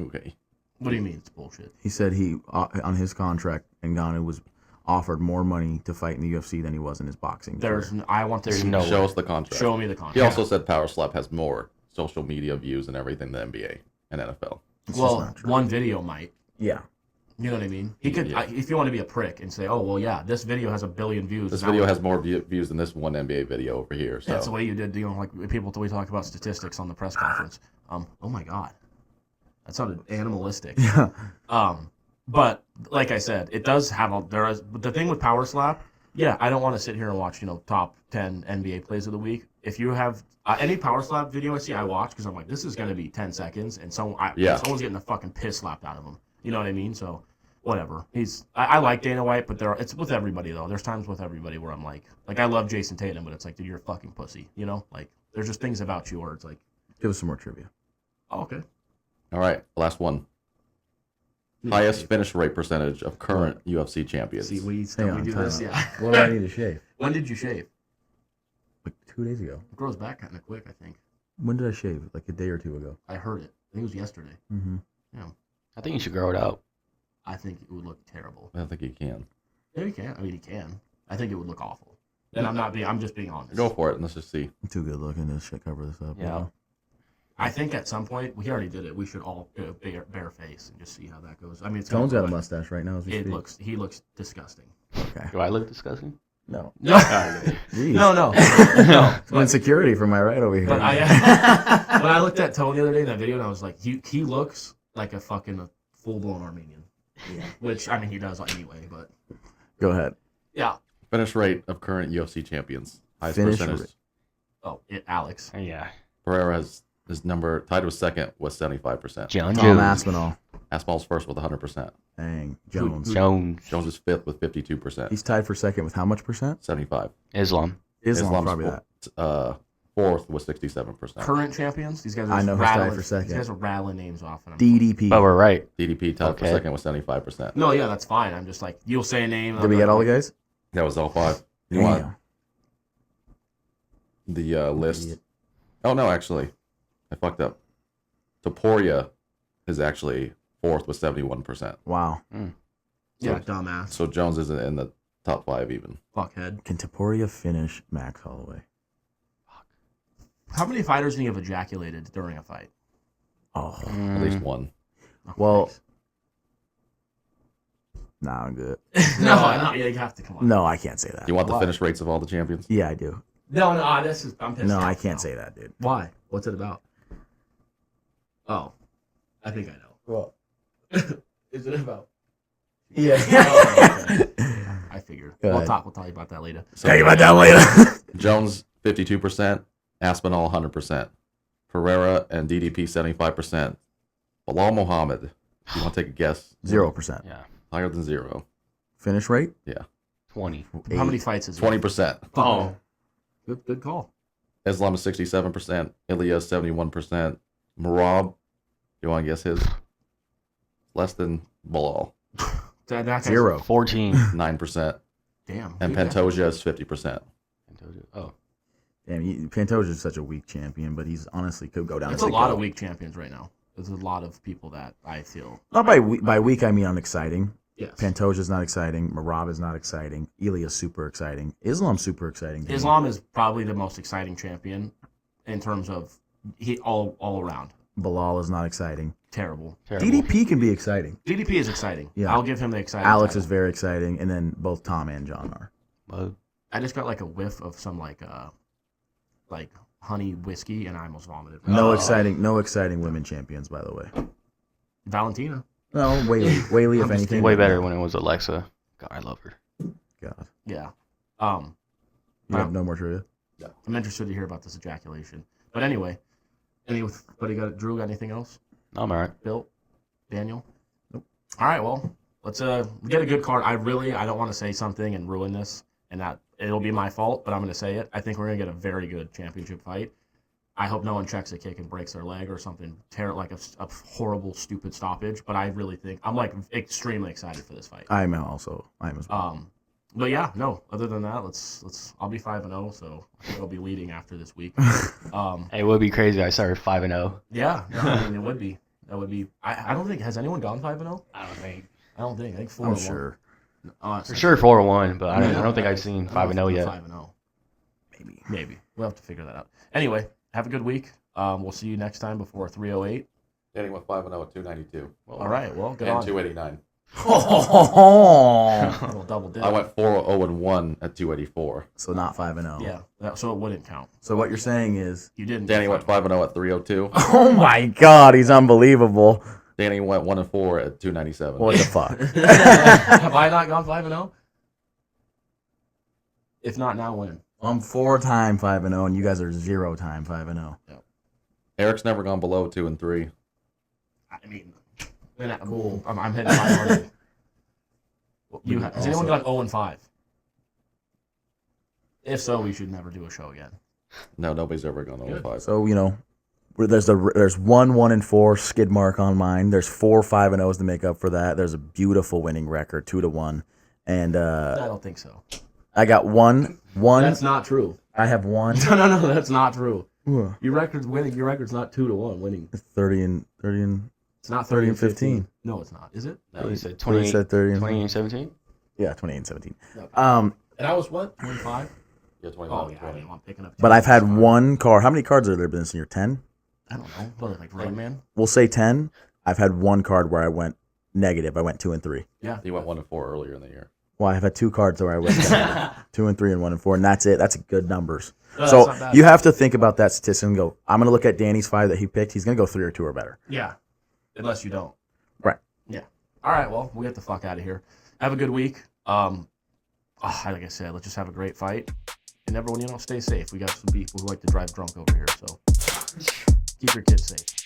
okay. What do you mean it's bullshit? He said he on his contract, Ngannou was offered more money to fight in the UFC than he was in his boxing. I want to see. no Show way. us the contract. Show me the contract. He also said Power Slap has more social media views and everything than NBA and NFL. It's just Well, not true. one video might. Yeah. You know what I mean? He could, Yeah. if you want to be a prick and say, oh, well, yeah, this video has 1 billion views. This That video would- has more views than this one NBA video over here. So That's the way you did, like people we talk about statistics on the press conference. Oh my God. That sounded animalistic. Yeah. But like I said, it does have but the thing with Power Slap, yeah, I don't want to sit here and watch, top 10 NBA plays of the week. If you have any Power Slap video I see, I watch because I'm like, this is going to be 10 seconds and someone's getting the fucking piss slapped out of him. You know what I mean? So whatever. I like Dana White, but it's with everybody though. There's times with everybody where I'm like I love Jason Tatum, but it's like, dude, you're a fucking pussy. Like there's just things about you where it's like, Give us some more trivia. oh, okay. all right, last one. Highest finish rate percentage of current UFC champions. See, we Hang on, do time this, out. yeah. What do I need to shave? When did you shave? Like 2 days ago. It grows back kind of quick, I think. When did I shave? Like a day or two ago. I heard it. I think it was yesterday. Mm-hmm. I think you should grow it out. I think it would look terrible. I don't think he can. Yeah, he can. I mean, he can. I think it would look awful. And I'm just being honest. Go for it and let's just see. I'm too good looking to shit cover this up. Yeah. Bro. I think at some point, we already did it. We should all go bare face and just see how that goes. I mean, it's Tone's got a gonna- mustache right now as we speak. He looks disgusting. Okay. Do I look disgusting? No. No, Jeez. no. Some insecurity from my right over here. But when I looked at Tone the other day in that video, and I was like, he looks like a fucking full-blown Armenian. Yeah. Which, I mean, he does anyway, but... Go ahead. Yeah. Finish rate of current UFC champions. Highest Finish percentage. rate. Oh, Alex. Yeah. Pereira has his number tied with second with 75%. John Tom Jones. Aspinall. Aspinall's first with 100%. Dang. Jones. Jones. Jones is fifth with 52%. He's tied for second with how much percent? 75. Islam. Islam probably that. Fourth with 67%. Current champions? These guys are I just know who's tied rattling, for second. These guys are rattling names off. And I'm DDP. But we're right. DDP tied for Okay. second with 75%. No, yeah, that's fine. I'm just like, you'll say a name. Did we get all the guys? That was all five. You Damn. want the list? Idiot. Oh, no, actually. I fucked up. Topuria is actually fourth with 71%. Wow. Yeah, dumbass. So Jones isn't in the top five even. Fuckhead. Can Topuria finish Max Holloway? How many fighters do you have ejaculated during a fight? Oh. At least one. Oh, Well, thanks. nah, I'm good. no, you have to come on. No, I can't say that. You want the Why? finish rates of all the champions? Yeah, I do. No, I'm pissed No, off I can't now. say that, dude. Why? What's it about? Oh, I think I know. What? Is it about? Yeah. Oh, okay. I figured. Go We'll ahead. talk about that later. So Tell you about that later. Jones 52%, Aspinall 100%, Pereira and DDP 75%. Bilal Muhammad, you want to take a guess? 0%. Yeah. Higher than zero. Finish rate? 20. How many fights is it? 20%. Oh, good call. Islam is 67%, Ilyas 71%, Merab, you want to guess his? Less than Bilal, That's 0. 14. 9%, Damn. and Pantoja is 50%. Oh. Damn, Pantoja is such a weak champion, but he's honestly could go down. It's as a lot of GOAT. weak champions right now. There's a lot of people that I feel. Not by weak, I mean unexciting. Yes. Pantoja's not exciting. Merab is not exciting. Ilya's super exciting. Islam's super exciting. Islam is probably the most exciting champion in terms of all around. Bilal is not exciting. Terrible. DDP can be exciting. DDP is exciting. Yeah. I'll give him the exciting. Alex title. is very exciting, and then both Tom and John are. I just got like a whiff of some like honey whiskey, and I almost vomited. No exciting women champions, by the way. Valentina. No, Whaley, if I'm just anything. kidding. Way better when it was Alexa. God, I love her. God. Yeah. You have no more trivia? I'm interested to hear about this ejaculation. But anyway, anybody Drew got anything else? No, I'm all right. Bill? Daniel? Nope. All right, well, let's get a good card. I don't want to say something and ruin this, and that it'll be my fault, but I'm going to say it. I think we're going to get a very good championship fight. I hope no one checks a kick and breaks their leg or something, like a horrible, stupid stoppage. But I really think I'm like extremely excited for this fight. I am as well. But yeah, no. Other than that, I'll be 5-0, so I think I'll be leading after this week. Hey, it would be crazy. I started 5-0. Yeah, no, I mean it would be. That would be. I don't think has anyone gone 5-0. I don't think. I think 4-1. I'm sure. For sure 4-1, but I don't think I've seen 5-0 yet. 5-0. Maybe. We'll have to figure that out. Anyway, have a good week. We'll see you next time before 308. Danny went 5-0 at 292. All right. Well, good And on. 289. Little double dip. I went 4-0-1 at 284. So not 5-0. Yeah. So it wouldn't count. So what you're saying is, You didn't. Danny went 5-0 at 302. oh my God, he's unbelievable. Danny went 1-4 at 297. What the fuck? Have I not gone 5-0? If not, now when? I'm 4-time 5-0, and you guys are 0-time 5-0. Eric's never gone below 2-3. I mean, I'm hitting 500. Has anyone got 0-5? If so, we should never do a show again. No, nobody's ever gone 0-5. So, there's 1-4 skid mark on mine. There's 4 5-0s to make up for that. There's a beautiful winning record, 2-1. And I don't think so. I got one. That's not true. I have one. No, that's not true. Your record's winning. Your record's not 2-1 winning. 30 and It's not 30 and 15. No, it's not. Is it? No, you said 28, 28, said 30 and 20 and 17? Yeah, 28 and 17. Okay. Um, And I was what? 25? Yeah, 25. Oh, yeah. I mean, I'm picking up. but I've had one card. How many cards are there been this year? 10? I don't know. What, like Rain Man? We'll say 10. I've had one card where I went negative. I went 2 and 3. Yeah. He went 1-4 earlier in the year. Well, I've had 2 cards where I went negative. 2 and 3 and 1 and 4, and that's it. That's good numbers. No, So that's not bad. you have to think about that statistic and go, I'm going to look at Danny's 5 that he picked. He's going to go 3 or 2 or better. Yeah. Unless you don't. Right. Yeah. All right. Well, we'll get the fuck out of here. Have a good week. Like I said, let's just have a great fight. And everyone, stay safe. We got some people who like to drive drunk over here, so keep your kids safe.